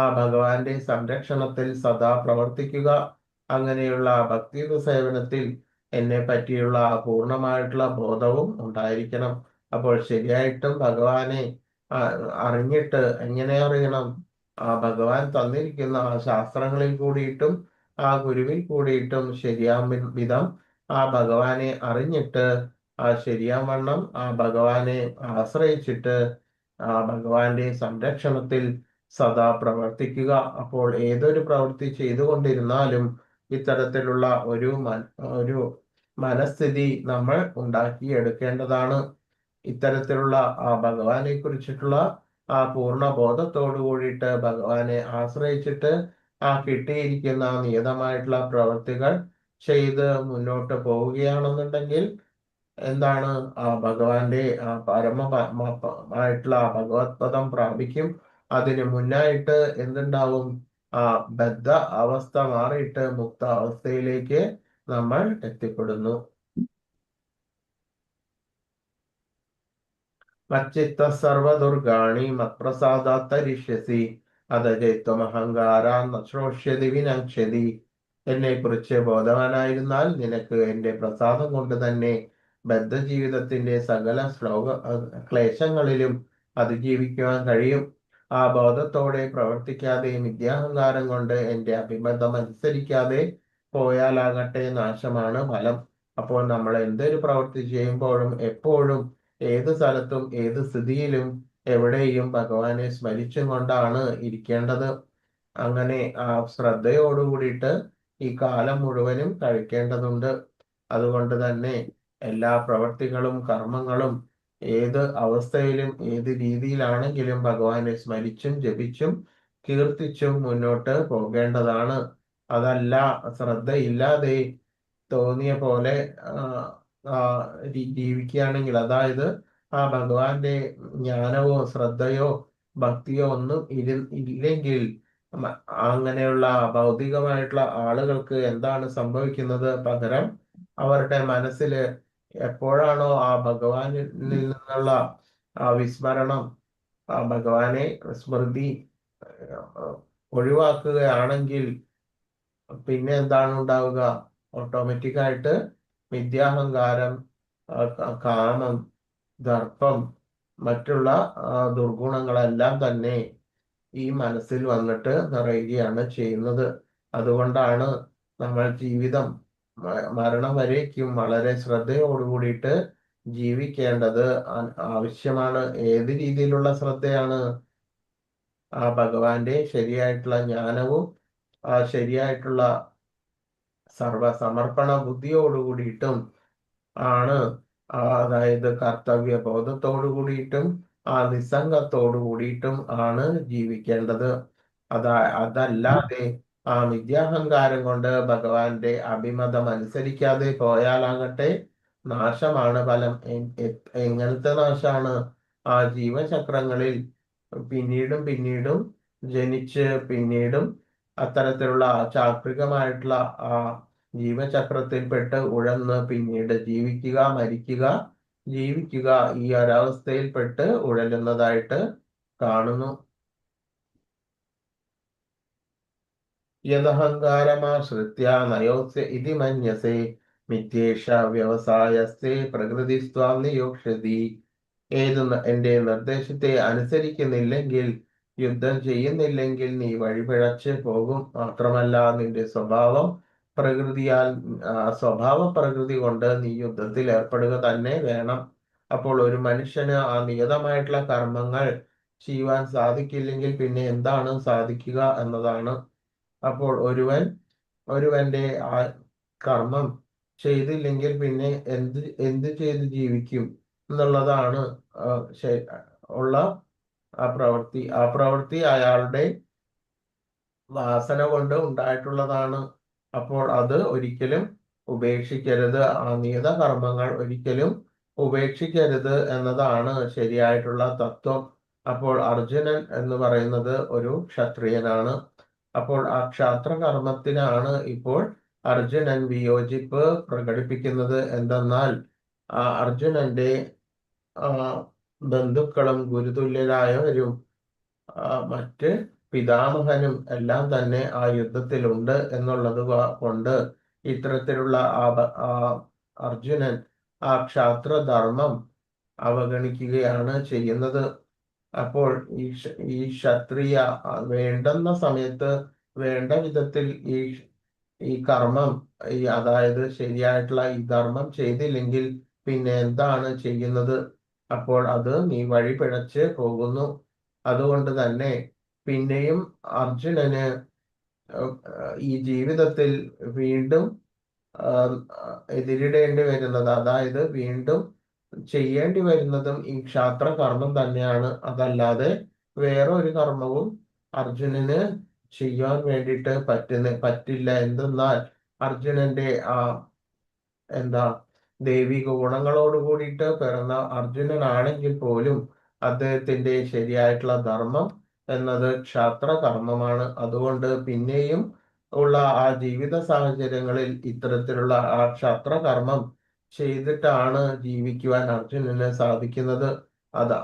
ആ ഭഗവാന്റെ സംരക്ഷണത്തിൽ സദാ പ്രവർത്തിക്കുക. അങ്ങനെയുള്ള ഭക്തിയുടെ സേവനത്തിൽ എന്നെ പറ്റിയുള്ള പൂർണ്ണമായിട്ടുള്ള ബോധവും ഉണ്ടായിരിക്കണം. അപ്പോൾ ശരിയായിട്ടും ഭഗവാനെ അറിഞ്ഞിട്ട്, എങ്ങനെ അറിയണം? ആ ഭഗവാൻ തന്നിരിക്കുന്ന ആ ശാസ്ത്രങ്ങളിൽ കൂടിയിട്ടും ആ ഗുരുവിൽ കൂടിയിട്ടും ശരിയാം വിധം ആ ഭഗവാനെ അറിഞ്ഞിട്ട് ആ ശരിയാം വണ്ണം ആ ഭഗവാനെ ആശ്രയിച്ചിട്ട് ആ ഭഗവാന്റെ സംരക്ഷണത്തിൽ സദാ പ്രവർത്തിക്കുക. അപ്പോൾ ഏതൊരു പ്രവൃത്തി ചെയ്തുകൊണ്ടിരുന്നാലും ഇത്തരത്തിലുള്ള ഒരു മനസ്ഥിതി നമ്മൾ ഉണ്ടാക്കിയെടുക്കേണ്ടതാണ്. ഇത്തരത്തിലുള്ള ആ ഭഗവാനെ കുറിച്ചിട്ടുള്ള ആ പൂർണ്ണ ബോധത്തോടു കൂടിയിട്ട് ഭഗവാനെ ആശ്രയിച്ചിട്ട് ആ കിട്ടിയിരിക്കുന്ന നിയതമായിട്ടുള്ള പ്രവൃത്തികൾ ചെയ്ത് മുന്നോട്ട് പോവുകയാണെന്നുണ്ടെങ്കിൽ എന്താണ്? ആ ഭഗവാന്റെ ആ പരമമായിട്ടുള്ള ഭഗവത് പദം പ്രാപിക്കും. അതിന് മുന്നായിട്ട് എന്തുണ്ടാവും? ആ ബദ്ധ അവസ്ഥ മാറിയിട്ട് മുക്ത അവസ്ഥയിലേക്ക് നമ്മൾ എത്തിപ്പെടുന്നു. മച്ചിത്ത സർവദുർഗാണി മത്പ്രസാദാത്തരിഷ്യസി അതജത്വമഹങ്കാരാൻ ശ്രോഷ്യതി വിനക്ഷ്യതി. എന്നെ കുറിച്ച് ബോധവാനായിരുന്നാൽ നിനക്ക് എന്റെ പ്രസാദം കൊണ്ട് തന്നെ ബദ്ധജീവിതത്തിന്റെ സകല ക്ലേശങ്ങളിലും അതിജീവിക്കുവാൻ കഴിയും. ആ ബോധത്തോടെ പ്രവർത്തിക്കാതെ മിഥ്യാഹങ്കാരം കൊണ്ട് എന്റെ അഭിബന്ധം അനുസരിക്കാതെ പോയാലാകട്ടെ നാശമാണ് ഫലം. അപ്പോൾ നമ്മൾ എന്തൊരു പ്രവൃത്തി ചെയ്യുമ്പോഴും എപ്പോഴും ഏത് സ്ഥലത്തും ഏത് സ്ഥിതിയിലും എവിടെയും ഭഗവാനെ സ്മരിച്ചും കൊണ്ടാണ് ഇരിക്കേണ്ടത്. അങ്ങനെ ആ ശ്രദ്ധയോടുകൂടിയിട്ട് ഈ കാലം മുഴുവനും കഴിക്കേണ്ടതുണ്ട്. അതുകൊണ്ട് തന്നെ എല്ലാ പ്രവൃത്തികളും കർമ്മങ്ങളും ഏത് അവസ്ഥയിലും ഏത് രീതിയിലാണെങ്കിലും ഭഗവാനെ സ്മരിച്ചും ജപിച്ചും കീർത്തിച്ചും മുന്നോട്ട് പോകേണ്ടതാണ്. അതല്ല ശ്രദ്ധയില്ലാതെ തോന്നിയ പോലെ ജീവിക്കുകയാണെങ്കിൽ, അതായത് ആ ഭഗവാന്റെ ജ്ഞാനവോ ശ്രദ്ധയോ ഭക്തിയോ ഒന്നും ഇല്ലെങ്കിൽ അങ്ങനെയുള്ള ഭൗതികമായിട്ടുള്ള ആളുകൾക്ക് എന്താണ് സംഭവിക്കുന്നത്? പകരം അവരുടെ മനസ്സില് എപ്പോഴാണോ ആ ഭഗവാനിൽ നിന്നുള്ള ആ വിസ്മരണം, ആ ഭഗവാനെ സ്മൃതി ഒഴിവാക്കുകയാണെങ്കിൽ പിന്നെ എന്താണ് ഉണ്ടാവുക? ഓട്ടോമാറ്റിക്കായിട്ട് മിഥ്യാഹങ്കാരം, കാമം, ദർപ്പം, മറ്റുള്ള ദുർഗുണങ്ങളെല്ലാം തന്നെ ഈ മനസ്സിൽ വന്നിട്ട് നിറയുകയാണ് ചെയ്യുന്നത്. അതുകൊണ്ടാണ് നമ്മൾ ജീവിതം മരണം വരേക്കും വളരെ ശ്രദ്ധയോടുകൂടിയിട്ട് ജീവിക്കേണ്ടത് ആവശ്യമാണ്. ഏത് രീതിയിലുള്ള ശ്രദ്ധയാണ്? ആ ഭഗവാന്റെ ശരിയായിട്ടുള്ള ജ്ഞാനവും ആ ശരിയായിട്ടുള്ള സർവസമർപ്പണ ബുദ്ധിയോടുകൂടിയിട്ടും ആണ് അതായത് കർത്തവ്യ ബോധത്തോടു കൂടിയിട്ടും ആ നിസ്സംഗത്തോടു കൂടിയിട്ടും ആണ് ജീവിക്കേണ്ടത്. അതല്ലാതെ ആ മിഥ്യാഹങ്കാരം കൊണ്ട് ഭഗവാന്റെ അഭിമതം അനുസരിക്കാതെ പോയാലാകട്ടെ നാശമാണ് ഫലം. എങ്ങനത്തെ നാശാണ്? ആ ജീവചക്രങ്ങളിൽ പിന്നീടും പിന്നീടും ജനിച്ച് പിന്നീടും അത്തരത്തിലുള്ള ചാക്രികമായിട്ടുള്ള ആ ജീവചക്രത്തിൽപ്പെട്ട് ഉഴന്ന് പിന്നീട് ജീവിക്കുക, മരിക്കുക, ജീവിക്കുക, ഈ ഒരവസ്ഥയിൽപ്പെട്ട് ഉഴലുന്നതായിട്ട് കാണുന്നു. യദഹങ്കാരമാശ്രിത്യ നയോസ്യ ഇതി മന്യസേ മിഥ്യേഷ വ്യവസായസ്തേ പ്രകൃതിസ്ത്വാം നിയോക്ഷ്യതി. എന്റെ നിർദ്ദേശത്തെ അനുസരിക്കുന്നില്ലെങ്കിൽ, യുദ്ധം ചെയ്യുന്നില്ലെങ്കിൽ നീ വഴിപിഴച്ച് പോകും. മാത്രമല്ല നിന്റെ സ്വഭാവ പ്രകൃതി കൊണ്ട് നീ യുദ്ധത്തിൽ ഏർപ്പെടുക തന്നെ വേണം. അപ്പോൾ ഒരു മനുഷ്യന് ആ നിയതമായിട്ടുള്ള കർമ്മങ്ങൾ ചെയ്യുവാൻ സാധിക്കില്ലെങ്കിൽ പിന്നെ എന്താണ് സാധിക്കുക എന്നതാണ്. അപ്പോൾ ഒരുവന്റെ ആ കർമ്മം ചെയ്തില്ലെങ്കിൽ പിന്നെ എന്ത് ചെയ്ത് ജീവിക്കും എന്നുള്ളതാണ് ഉള്ള ആ പ്രവൃത്തി അയാളുടെ വാസന കൊണ്ട് ഉണ്ടായിട്ടുള്ളതാണ്. അപ്പോൾ അത് ഒരിക്കലും ഉപേക്ഷിക്കരുത്. ആ നിയത കർമ്മങ്ങൾ ഒരിക്കലും ഉപേക്ഷിക്കരുത് എന്നതാണ് ശരിയായിട്ടുള്ള തത്വം. അപ്പോൾ അർജുനൻ എന്ന് പറയുന്നത് ഒരു ക്ഷത്രിയനാണ്. അപ്പോൾ ആ ക്ഷാത്രകർമ്മത്തിനാണ് ഇപ്പോൾ അർജുനൻ വിയോജിപ്പ് പ്രകടിപ്പിക്കുന്നത്. എന്തെന്നാൽ ആ അർജുനന്റെ ബന്ധുക്കളും ഗുരുതുല്യരായവരും മറ്റ് പിതാമഹനും എല്ലാം തന്നെ ആ യുദ്ധത്തിലുണ്ട് എന്നുള്ളത് കൊണ്ട് ഇത്തരത്തിലുള്ള അർജുനൻ ആ ക്ഷാത്രധർമ്മം അവഗണിക്കുകയാണ് ചെയ്യുന്നത്. അപ്പോൾ ഈ ക്ഷത്രിയ വേണ്ടുന്ന സമയത്ത് വേണ്ട വിധത്തിൽ ഈ കർമ്മം അതായത് ശരിയായിട്ടുള്ള ഈ ധർമ്മം ചെയ്തില്ലെങ്കിൽ പിന്നെ എന്താണ് ചെയ്യുന്നത്? അപ്പോൾ അത് നീ വഴി പിഴച്ച് പോകുന്നു. അതുകൊണ്ട് തന്നെ പിന്നെയും അർജുനന് ഈ ജീവിതത്തിൽ വീണ്ടും എതിരിടേണ്ടി വരുന്നത്, അതായത് വീണ്ടും ചെയ്യേണ്ടി വരുന്നതും ഈ ക്ഷാത്രകർമ്മം തന്നെയാണ്. അതല്ലാതെ വേറെ ഒരു കർമ്മവും അർജുനന് ചെയ്യാൻ വേണ്ടിയിട്ട് പറ്റില്ല. എന്തെന്നാൽ അർജുനന്റെ ദൈവിക ഗുണങ്ങളോട് കൂടിയിട്ട് പിറന്ന അർജുനനാണെങ്കിൽ പോലും അദ്ദേഹത്തിന്റെ ശരിയായിട്ടുള്ള ധർമ്മം എന്നത് ക്ഷാത്രകർമ്മമാണ്. അതുകൊണ്ട് പിന്നെയും ഉള്ള ആ ജീവിത സാഹചര്യങ്ങളിൽ ഇത്തരത്തിലുള്ള ആ ക്ഷാത്രകർമ്മം ചെയ്തിട്ടാണ് ജീവിക്കുവാൻ അർജുനന് സാധിക്കുന്നത്.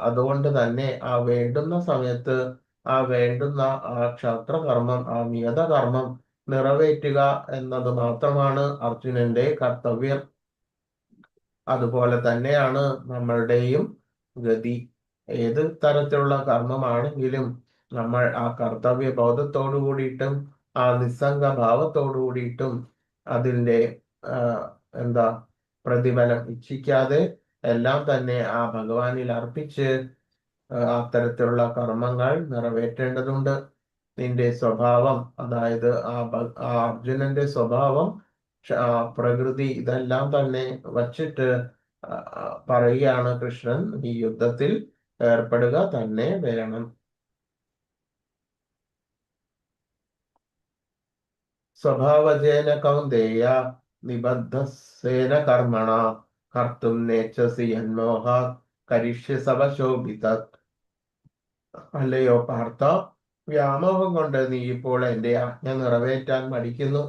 അതുകൊണ്ട് തന്നെ ആ വേണ്ടുന്ന സമയത്ത് ആ വേണ്ടുന്ന ആ ക്ഷാത്രകർമ്മം, ആ നിയതകർമ്മം നിറവേറ്റുക എന്നത് മാത്രമാണ് അർജുനന്റെ കർത്തവ്യം. അതുപോലെ തന്നെയാണ് നമ്മളുടെയും ഗതി. ഏത് തരത്തിലുള്ള കർമ്മമാണെങ്കിലും നമ്മൾ ആ കർത്തവ്യ ബോധത്തോടു കൂടിയിട്ടും ആ നിസ്സംഗ ഭാവത്തോടു കൂടിയിട്ടും അതിൻ്റെ പ്രതിഫലം ഇച്ഛിക്കാതെ എല്ലാം തന്നെ ആ ഭഗവാനിൽ അർപ്പിച്ച് അത്തരത്തിലുള്ള കർമ്മങ്ങൾ നിറവേറ്റേണ്ടതുണ്ട്. നിന്റെ സ്വഭാവം, അതായത് ആ അർജുനന്റെ സ്വഭാവം, പ്രകൃതി, ഇതെല്ലാം തന്നെ വച്ചിട്ട് പറയുകയാണ് കൃഷ്ണൻ, ഈ യുദ്ധത്തിൽ ഏർപ്പെടുക തന്നെ വേണം. സ്വഭാവജേന കൗന്ദേയ നിബദ്ധസേന കർമ്മണ കർത്തും നേച്ഛസി യന്മോഹാത് കരിഷ്യസവശോഭിതത്. അല്ലയോ പാർത്ഥ, വ്യാമോഹം കൊണ്ട് നീ ഇപ്പോൾ എന്റെ ആജ്ഞ നിറവേറ്റാൻ മടിക്കുന്നു.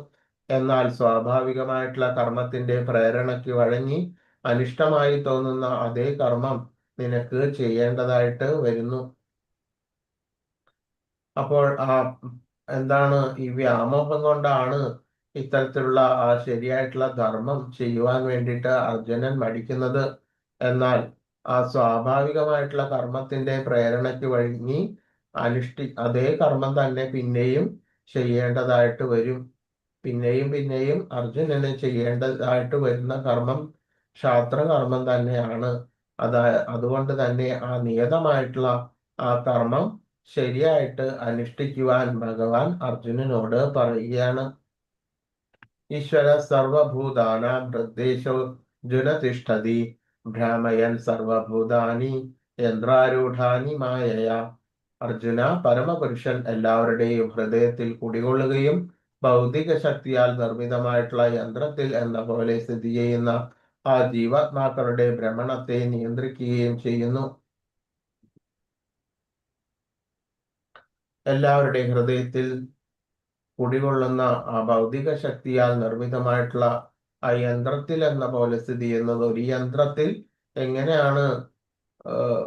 എന്നാൽ സ്വാഭാവികമായിട്ടുള്ള കർമ്മത്തിന്റെ പ്രേരണയ്ക്ക് വഴങ്ങി അനിഷ്ടമായി തോന്നുന്ന അതേ കർമ്മം നിനക്ക് ചെയ്യേണ്ടതായിട്ട് വരുന്നു. അപ്പോൾ ഈ വ്യാമോഹം കൊണ്ടാണ് ഇത്തരത്തിലുള്ള ആ ശരിയായിട്ടുള്ള ധർമ്മം ചെയ്യുവാൻ വേണ്ടിയിട്ട് അർജുനൻ മടിക്കുന്നത്. എന്നാൽ ആ സ്വാഭാവികമായിട്ടുള്ള കർമ്മത്തിന്റെ പ്രേരണയ്ക്ക് വഴങ്ങി അതേ കർമ്മം തന്നെ പിന്നെയും ചെയ്യേണ്ടതായിട്ട് വരും. പിന്നെയും അർജുനന് ചെയ്യേണ്ടതായിട്ട് വരുന്ന കർമ്മം ക്ഷാത്രകർമ്മം തന്നെയാണ്. അതുകൊണ്ട് തന്നെ ആ നിയതമായിട്ടുള്ള ആ കർമ്മം ശരിയായിട്ട് അനുഷ്ഠിക്കുവാൻ ഭഗവാൻ അർജുനനോട് പറയുകയാണ്. ഈശ്വര സർവഭൂതാനാം ഹൃദ്ദേശോ ജുന തിഷ്ഠതി ഭ്രാമയൻ സർവഭൂതാനി യന്ത്രാരൂഢാനി മായയ. അർജുന, പരമപുരുഷൻ എല്ലാവരുടെയും ഹൃദയത്തിൽ കുടികൊള്ളുകയും ഭൗതിക ശക്തിയാൽ നിർമ്മിതമായിട്ടുള്ള യന്ത്രത്തിൽ എന്ന പോലെ സ്ഥിതി ചെയ്യുന്ന ആ ജീവാത്മാക്കളുടെ ഭ്രമണത്തെ നിയന്ത്രിക്കുകയും ചെയ്യുന്നു. എല്ലാവരുടെയും ഹൃദയത്തിൽ കുടികൊള്ളുന്ന ആ ഭൗതിക ശക്തിയാൽ നിർമ്മിതമായിട്ടുള്ള ആ യന്ത്രത്തിൽ എന്ന പോലെ സ്ഥിതി ചെയ്യുന്നത്. ഒരു യന്ത്രത്തിൽ എങ്ങനെയാണ്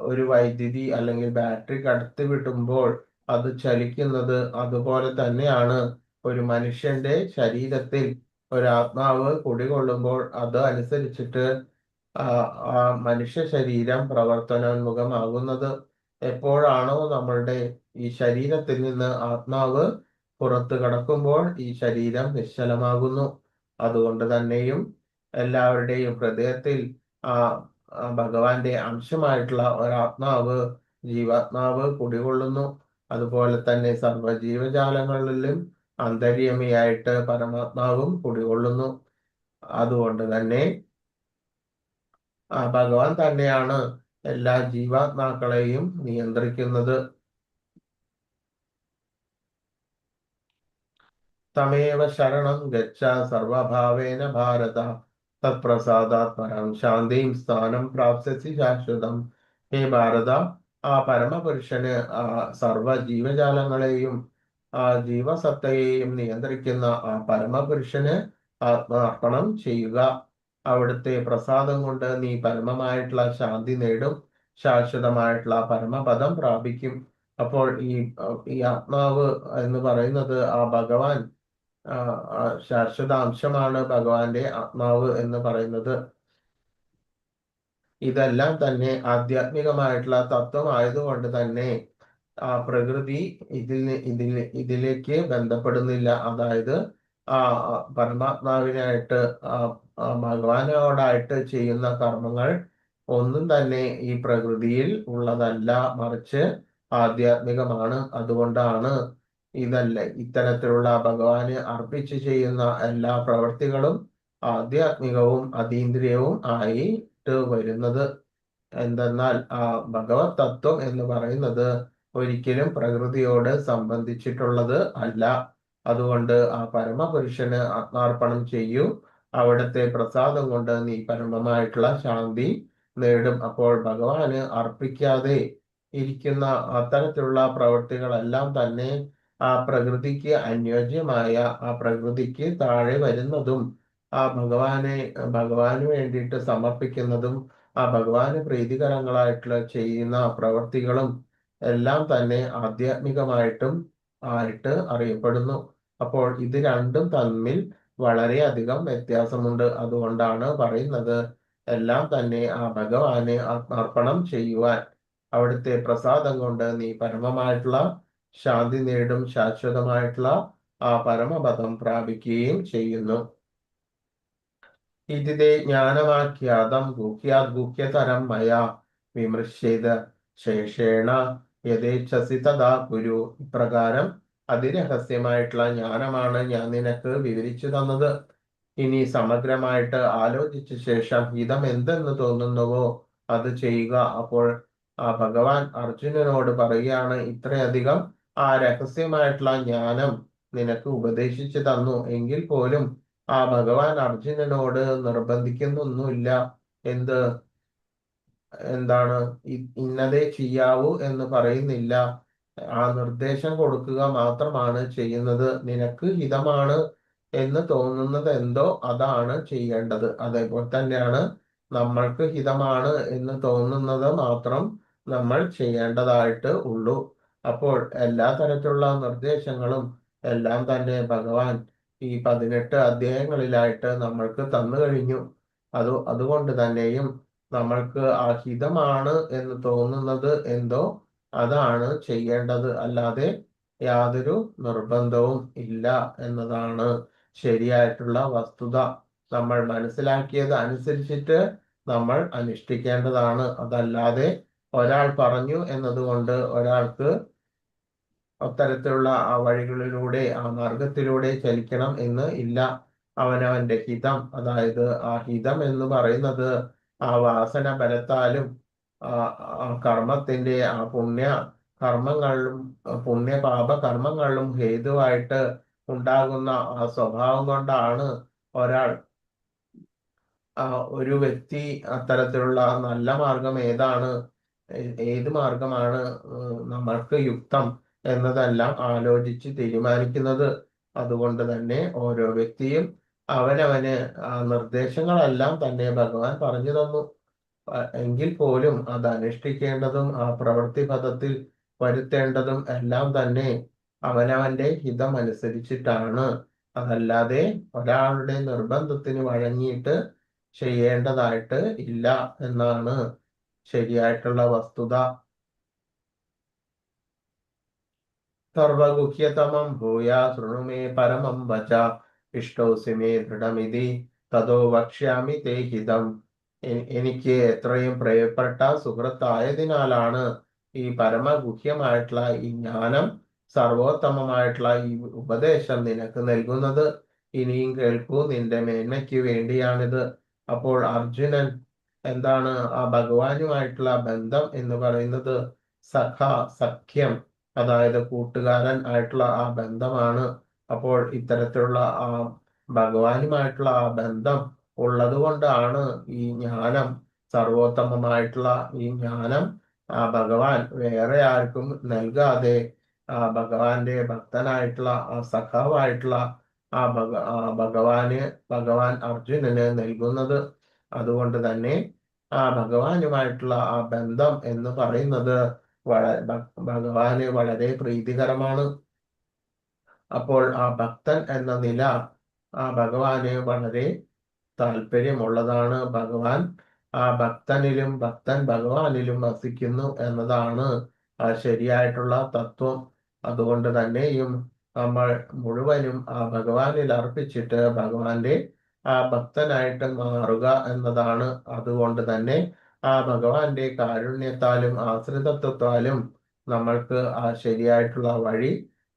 ഒരു വൈദ്യുതി അല്ലെങ്കിൽ ബാറ്ററി കടത്തി വിടുമ്പോൾ അത് ചലിക്കുന്നത്, അതുപോലെ തന്നെയാണ് ഒരു മനുഷ്യന്റെ ശരീരത്തിൽ ഒരാത്മാവ് കുടികൊള്ളുമ്പോൾ അത് അനുസരിച്ചിട്ട് ആ മനുഷ്യ ശരീരം പ്രവർത്തനോന്മുഖമാകുന്നത്. എപ്പോഴാണോ നമ്മളുടെ ഈ ശരീരത്തിൽ നിന്ന് ആത്മാവ് പുറത്തു കടക്കുമ്പോൾ ഈ ശരീരം നിശ്ചലമാകുന്നു. അതുകൊണ്ട് തന്നെയും എല്ലാവരുടെയും ഹൃദയത്തിൽ ആ ഭഗവാന്റെ അംശമായിട്ടുള്ള ഒരാത്മാവ്, ജീവാത്മാവ് കുടികൊള്ളുന്നു. അതുപോലെ തന്നെ സർവ്വ ജീവജാലങ്ങളിലും അന്തര്യാമിയായിട്ട് പരമാത്മാവും കുടികൊള്ളുന്നു. അതുകൊണ്ട് തന്നെ ഭഗവാൻ തന്നെയാണ് എല്ലാ ജീവാത്മാക്കളെയും നിയന്ത്രിക്കുന്നത്. തമേവ ശരണം ഗച്ഛ സർവഭാവേന ഭാരത, തത്പ്രസാദാത് പരം ശാന്തിം സ്ഥാനം പ്രാപ്സ്യസി ശാശ്വതം. ഹേ ഭാരത, ആ പരമപുരുഷന് സർവ ജീവജാലങ്ങളെയും ആ ജീവസത്തയെയും നിയന്ത്രിക്കുന്ന ആ പരമപുരുഷന് ആത്മാർപ്പണം ചെയ്യുക. അവിടുത്തെ പ്രസാദം കൊണ്ട് നീ പരമമായിട്ടുള്ള ശാന്തി നേടും, ശാശ്വതമായിട്ടുള്ള പരമപദം പ്രാപിക്കും. അപ്പോൾ ഈ ആത്മാവ് എന്ന് പറയുന്നത് ആ ഭഗവാൻ, ശാശ്വതാംശമാണ് ഭഗവാന്റെ ആത്മാവ് എന്ന് പറയുന്നത്. ഇതെല്ലാം തന്നെ ആധ്യാത്മികമായിട്ടുള്ള തത്വമായതുകൊണ്ട് തന്നെ ആ പ്രകൃതി ഇതിലേക്ക് ബന്ധപ്പെടുന്നില്ല. അതായത് ആ പരമാത്മാവിനായിട്ട് ഭഗവാനോടായിട്ട് ചെയ്യുന്ന കർമ്മങ്ങൾ ഒന്നും തന്നെ ഈ പ്രകൃതിയിൽ ഉള്ളതല്ല, മറിച്ച് ആധ്യാത്മികമാണ്. അതുകൊണ്ടാണ് ഇത്തരത്തിലുള്ള ഭഗവാന് അർപ്പിച്ച് ചെയ്യുന്ന എല്ലാ പ്രവൃത്തികളും ആധ്യാത്മികവും അതീന്ദ്രിയവും ആയിട്ട് വരുന്നത്. എന്തെന്നാൽ ആ ഭഗവത് തത്വം എന്ന് പറയുന്നത് ഒരിക്കലും പ്രകൃതിയോട് സംബന്ധിച്ചിട്ടുള്ളത് അല്ല. അതുകൊണ്ട് ആ പരമപുരുഷന് ആത്മാർപ്പണം ചെയ്യൂ. അവിടുത്തെ പ്രസാദം കൊണ്ട് നീ പരമമായിട്ടുള്ള ശാന്തി നേടും. അപ്പോൾ ഭഗവാന് അർപ്പിക്കാതെ ഇരിക്കുന്ന അത്തരത്തിലുള്ള പ്രവൃത്തികളെല്ലാം തന്നെ ആ പ്രകൃതിക്ക് അനുയോജ്യമായ, ആ പ്രകൃതിക്ക് താഴെ വരുന്നതും ആ ഭഗവാന് വേണ്ടിയിട്ട് സമർപ്പിക്കുന്നതും ആ ഭഗവാന് പ്രീതികരങ്ങളായിട്ടുള്ള ചെയ്യുന്ന പ്രവൃത്തികളും എല്ലാം തന്നെ ആധ്യാത്മികമായിട്ടും ആയിട്ട് അറിയപ്പെടുന്നു. അപ്പോൾ ഇത് രണ്ടും തമ്മിൽ വളരെയധികം വ്യത്യാസമുണ്ട്. അതുകൊണ്ടാണ് പറയുന്നത് എല്ലാം തന്നെ ആ ഭഗവാന് ആത്മാർപ്പണം ചെയ്യുവാൻ. അവിടുത്തെ പ്രസാദം കൊണ്ട് നീ പരമമായിട്ടുള്ള ശാന്തി നേടും, ശാശ്വതമായിട്ടുള്ള ആ പരമപദം പ്രാപിക്കുകയും ചെയ്യുന്നു. ഇതിതെ ജ്ഞാനമാഖ്യാതം ഗുഹ്യതരം മയാ വിമൃശ്യേത ശേഷേണ യഥേച്ഛസി തഥാ കുരു. ഇപ്രകാരം അതിരഹസ്യമായിട്ടുള്ള ജ്ഞാനമാണ് ഞാൻ നിനക്ക് വിവരിച്ചു തന്നത്. ഇനി സമഗ്രമായിട്ട് ആലോചിച്ച ശേഷം ഹിതം എന്തെന്ന് തോന്നുന്നുവോ അത് ചെയ്യുക. അപ്പോൾ ആ ഭഗവാൻ അർജുനനോട് പറയുകയാണ്, ഇത്രയധികം ആ രഹസ്യമായിട്ടുള്ള ജ്ഞാനം നിനക്ക് ഉപദേശിച്ചു തന്നു എങ്കിൽ പോലും ആ ഭഗവാൻ അർജുനനോട് നിർബന്ധിക്കുന്നൊന്നുമില്ല. എന്താണ് ഇന്നതേ ചെയ്യാവൂ എന്ന് പറയുന്നില്ല. ആ നിർദ്ദേശം കൊടുക്കുക മാത്രമാണ് ചെയ്യുന്നത്. നിനക്ക് ഹിതമാണ് എന്ന് തോന്നുന്നത് എന്തോ അതാണ് ചെയ്യേണ്ടത്. അതേപോലെ തന്നെയാണ് നമ്മൾക്ക് ഹിതമാണ് എന്ന് തോന്നുന്നത് മാത്രം നമ്മൾ ചെയ്യേണ്ടതായിട്ട് ഉള്ളൂ. അപ്പോൾ എല്ലാ തരത്തിലുള്ള നിർദ്ദേശങ്ങളും എല്ലാം തന്നെ ഭഗവാൻ ഈ 18 അധ്യായങ്ങളിലായിട്ട് നമ്മൾക്ക് തന്നു കഴിഞ്ഞു. അതുകൊണ്ട് തന്നെയും നമ്മൾക്ക് ആ ഹിതമാണ് എന്ന് തോന്നുന്നത് എന്തോ അതാണ് ചെയ്യേണ്ടത്, അല്ലാതെ യാതൊരു നിർബന്ധവും ഇല്ല എന്നതാണ് ശരിയായിട്ടുള്ള വസ്തുത. നമ്മൾ മനസ്സിലാക്കിയത് അനുസരിച്ചിട്ട് നമ്മൾ അനുഷ്ഠിക്കേണ്ടതാണ്. അതല്ലാതെ ഒരാൾ പറഞ്ഞു എന്നതുകൊണ്ട് ഒരാൾക്ക് അത്തരത്തിലുള്ള ആ വഴികളിലൂടെ, ആ മാർഗത്തിലൂടെ ചലിക്കണം എന്ന് ഇല്ല. അവനവന്റെ ഹിതം, അതായത് ആ ഹിതം എന്ന് പറയുന്നത് ആ വാസന ബലത്താലും ആ കർമ്മത്തിന്റെ ആ പുണ്യ കർമ്മങ്ങളിലും പുണ്യ പാപ കർമ്മങ്ങളിലും ഹേതുവായിട്ട് ഉണ്ടാകുന്ന ആ സ്വഭാവം കൊണ്ടാണ് ഒരാൾ ഒരു വ്യക്തി അത്തരത്തിലുള്ള നല്ല മാർഗം ഏതാണ്, ഏത് മാർഗമാണ് നമ്മൾക്ക് യുക്തം എന്നതെല്ലാം ആലോചിച്ച് തീരുമാനിക്കുന്നത്. അതുകൊണ്ട് തന്നെ ഓരോ വ്യക്തിയും അവനവന് ആ നിർദ്ദേശങ്ങളെല്ലാം തന്നെ ഭഗവാൻ പറഞ്ഞു തന്നു. എങ്കിൽ പോലും അത് അനുഷ്ഠിക്കേണ്ടതും ആ പ്രവൃത്തി പദത്തിൽ വരുത്തേണ്ടതും എല്ലാം തന്നെ അവനവന്റെ ഹിതമനുസരിച്ചിട്ടാണ്. അതല്ലാതെ ഒരാളുടെ നിർബന്ധത്തിന് വഴങ്ങിയിട്ട് ചെയ്യേണ്ടതായിട്ട് ഇല്ല എന്നാണ് ശരിയായിട്ടുള്ള വസ്തുത. സർവഗുഹ്യതമം ഭൂയാ ശൃണു മേ പരമം വച ഇഷ്ടോസി മേ ദൃഢമിതി തതോ വക്ഷ്യാമി തേ ഹിതം. എനിക്ക് എത്രയും പ്രിയപ്പെട്ട സുഹൃത്തായതിനാലാണ് ഈ പരമഗുഹ്യമായിട്ടുള്ള ഈ ജ്ഞാനം, സർവോത്തമമായിട്ടുള്ള ഈ ഉപദേശം നിനക്ക് നൽകുന്നത്. ഇനിയും കേൾക്കൂ, നിന്റെ മേന്മയ്ക്ക് വേണ്ടിയാണിത്. അപ്പോൾ അർജുനൻ എന്താണ് ആ ഭഗവാനുമായിട്ടുള്ള ബന്ധം എന്ന് പറയുന്നത്? സഖ്യം, അതായത് കൂട്ടുകാരൻ ആയിട്ടുള്ള ആ ബന്ധമാണ്. അപ്പോൾ ഇത്തരത്തിലുള്ള ആ ഭഗവാനുമായിട്ടുള്ള ആ ബന്ധം ഉള്ളത് കൊണ്ടാണ് ഈ ജ്ഞാനം, സർവോത്തമമായിട്ടുള്ള ഈ ജ്ഞാനം ആ ഭഗവാൻ വേറെ ആർക്കും നൽകാതെ ആ ഭഗവാന്റെ ഭക്തനായിട്ടുള്ള ആ സഖാവായിട്ടുള്ള ആ ഭഗവാൻ അർജുനന് നൽകുന്നത്. അതുകൊണ്ട് തന്നെ ആ ഭഗവാനുമായിട്ടുള്ള ആ ബന്ധം എന്ന് പറയുന്നത് ഭഗവാന് വളരെ പ്രീതികരമാണ്. അപ്പോൾ ആ ഭക്തൻ എന്ന നില ആ ഭഗവാന് വളരെ താല്പര്യമുള്ളതാണ്. ഭഗവാൻ ആ ഭക്തനിലും ഭക്തൻ ഭഗവാനിലും വസിക്കുന്നു എന്നതാണ് ആ ശരിയായിട്ടുള്ള തത്വം. അതുകൊണ്ട് തന്നെയും നമ്മൾ മുഴുവനും ആ ഭഗവാനിൽ അർപ്പിച്ചിട്ട് ഭഗവാന്റെ ആ ഭക്തനായിട്ട് മാറുക എന്നതാണ്. അതുകൊണ്ട് തന്നെ ആ ഭഗവാന്റെ കാരുണ്യത്താലും ആശ്രിതത്വത്താലും നമ്മൾക്ക് ആ ശരിയായിട്ടുള്ള വഴി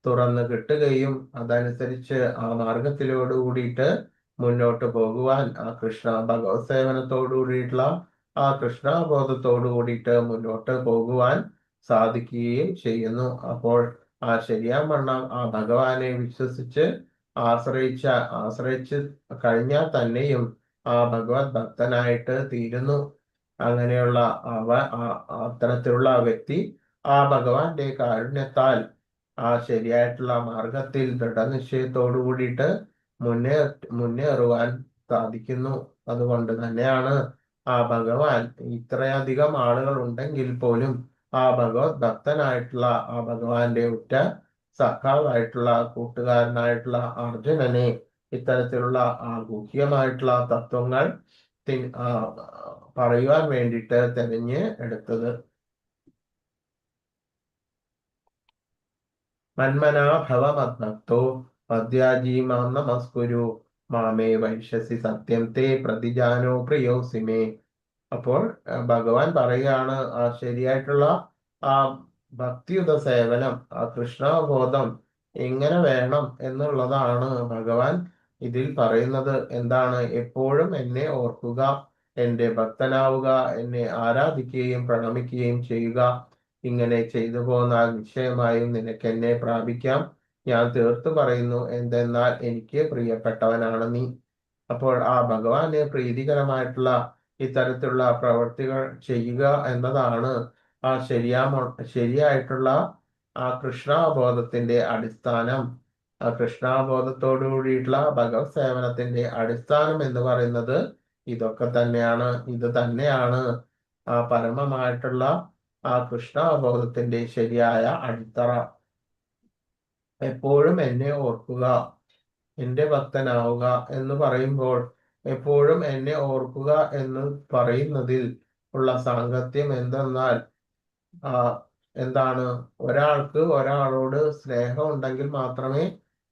തുറന്നു കിട്ടുകയും അതനുസരിച്ച് ആ മാർഗത്തിലോട് കൂടിയിട്ട് മുന്നോട്ട് പോകുവാൻ ആ കൃഷ്ണ ഭഗവത് സേവനത്തോടു കൂടിയിട്ടുള്ള ആ കൃഷ്ണബോധത്തോടു കൂടിയിട്ട് മുന്നോട്ട് പോകുവാൻ സാധിക്കുകയും ചെയ്യുന്നു. അപ്പോൾ ആ ശരിയാവണ്ണം ആ ഭഗവാനെ വിശ്വസിച്ച് ആശ്രയിച്ച് കഴിഞ്ഞാൽ തന്നെയും ആ ഭഗവത് ഭക്തനായിട്ട് തീരുന്നു. അങ്ങനെയുള്ള അത്തരത്തിലുള്ള വ്യക്തി ആ ഭഗവാന്റെ കാരുണ്യത്താൽ ആ ശരിയായിട്ടുള്ള മാർഗത്തിൽ ദൃഢനിശ്ചയത്തോടു കൂടിയിട്ട് മുന്നേറുവാൻ സാധിക്കുന്നു. അതുകൊണ്ട് തന്നെയാണ് ആ ഭഗവാൻ ഇത്രയധികം ആളുകൾ ഉണ്ടെങ്കിൽ പോലും ആ ഭഗവത് ഭക്തനായിട്ടുള്ള ആ ഭഗവാന്റെ ഉറ്റ സഖാവായിട്ടുള്ള കൂട്ടുകാരനായിട്ടുള്ള അർജുനനെ ഇത്തരത്തിലുള്ള ആ ഗുഹ്യമായിട്ടുള്ള തത്വങ്ങൾ പറയുവാൻ വേണ്ടിയിട്ട് തെരഞ്ഞ് എടുത്തത്. മന്മനാ ഭവ മദ്ഭക്തോ മദ്യാജീ മാം നമസ്കുരു മാമേ വൈശ്യസി സത്യം തേ പ്രതിജാനോ പ്രിയോസി മേ. അപ്പോൾ ഭഗവാൻ പറയുകയാണ് ആ ശരിയായിട്ടുള്ള ആ ഭക്തിയുത സേവനം, ആ കൃഷ്ണബോധം എങ്ങനെ വേണം എന്നുള്ളതാണ് ഭഗവാൻ ഇതിൽ പറയുന്നത്. എന്താണ്? എപ്പോഴും എന്നെ ഓർക്കുക, എന്റെ ഭക്തനാവുക, എന്നെ ആരാധിക്കുകയും പ്രണമിക്കുകയും ചെയ്യുക. ഇങ്ങനെ ചെയ്തു പോന്നാൽ നിശ്ചയമായും നിനക്ക് എന്നെ പ്രാപിക്കാം. ഞാൻ തീർത്തു പറയുന്നു, എന്തെന്നാൽ എനിക്ക് പ്രിയപ്പെട്ടവനാണ് നീ. അപ്പോൾ ആ ഭഗവാന് പ്രീതികരമായിട്ടുള്ള ഇത്തരത്തിലുള്ള പ്രവൃത്തികൾ ചെയ്യുക എന്നതാണ് ആ ശരിയായിട്ടുള്ള ആ കൃഷ്ണാബോധത്തിന്റെ അടിസ്ഥാനം. ആ കൃഷ്ണാബോധത്തോടു കൂടിയിട്ടുള്ള ഭഗവത് സേവനത്തിന്റെ അടിസ്ഥാനം എന്ന് പറയുന്നത് ഇതൊക്കെ തന്നെയാണ്. ഇത് തന്നെയാണ് ആ പരമമായിട്ടുള്ള ആ കൃഷ്ണാബോധത്തിന്റെ ശരിയായ അടിത്തറ. എപ്പോഴും എന്നെ ഓർക്കുക, എന്റെ ഭക്തനാവുക എന്ന് പറയുമ്പോൾ എപ്പോഴും എന്നെ ഓർക്കുക എന്ന് പറയുന്നതിൽ ഉള്ള സാങ്കത്യം എന്തെന്നാൽ എന്താണ്? ഒരാൾക്ക് ഒരാളോട് സ്നേഹം ഉണ്ടെങ്കിൽ മാത്രമേ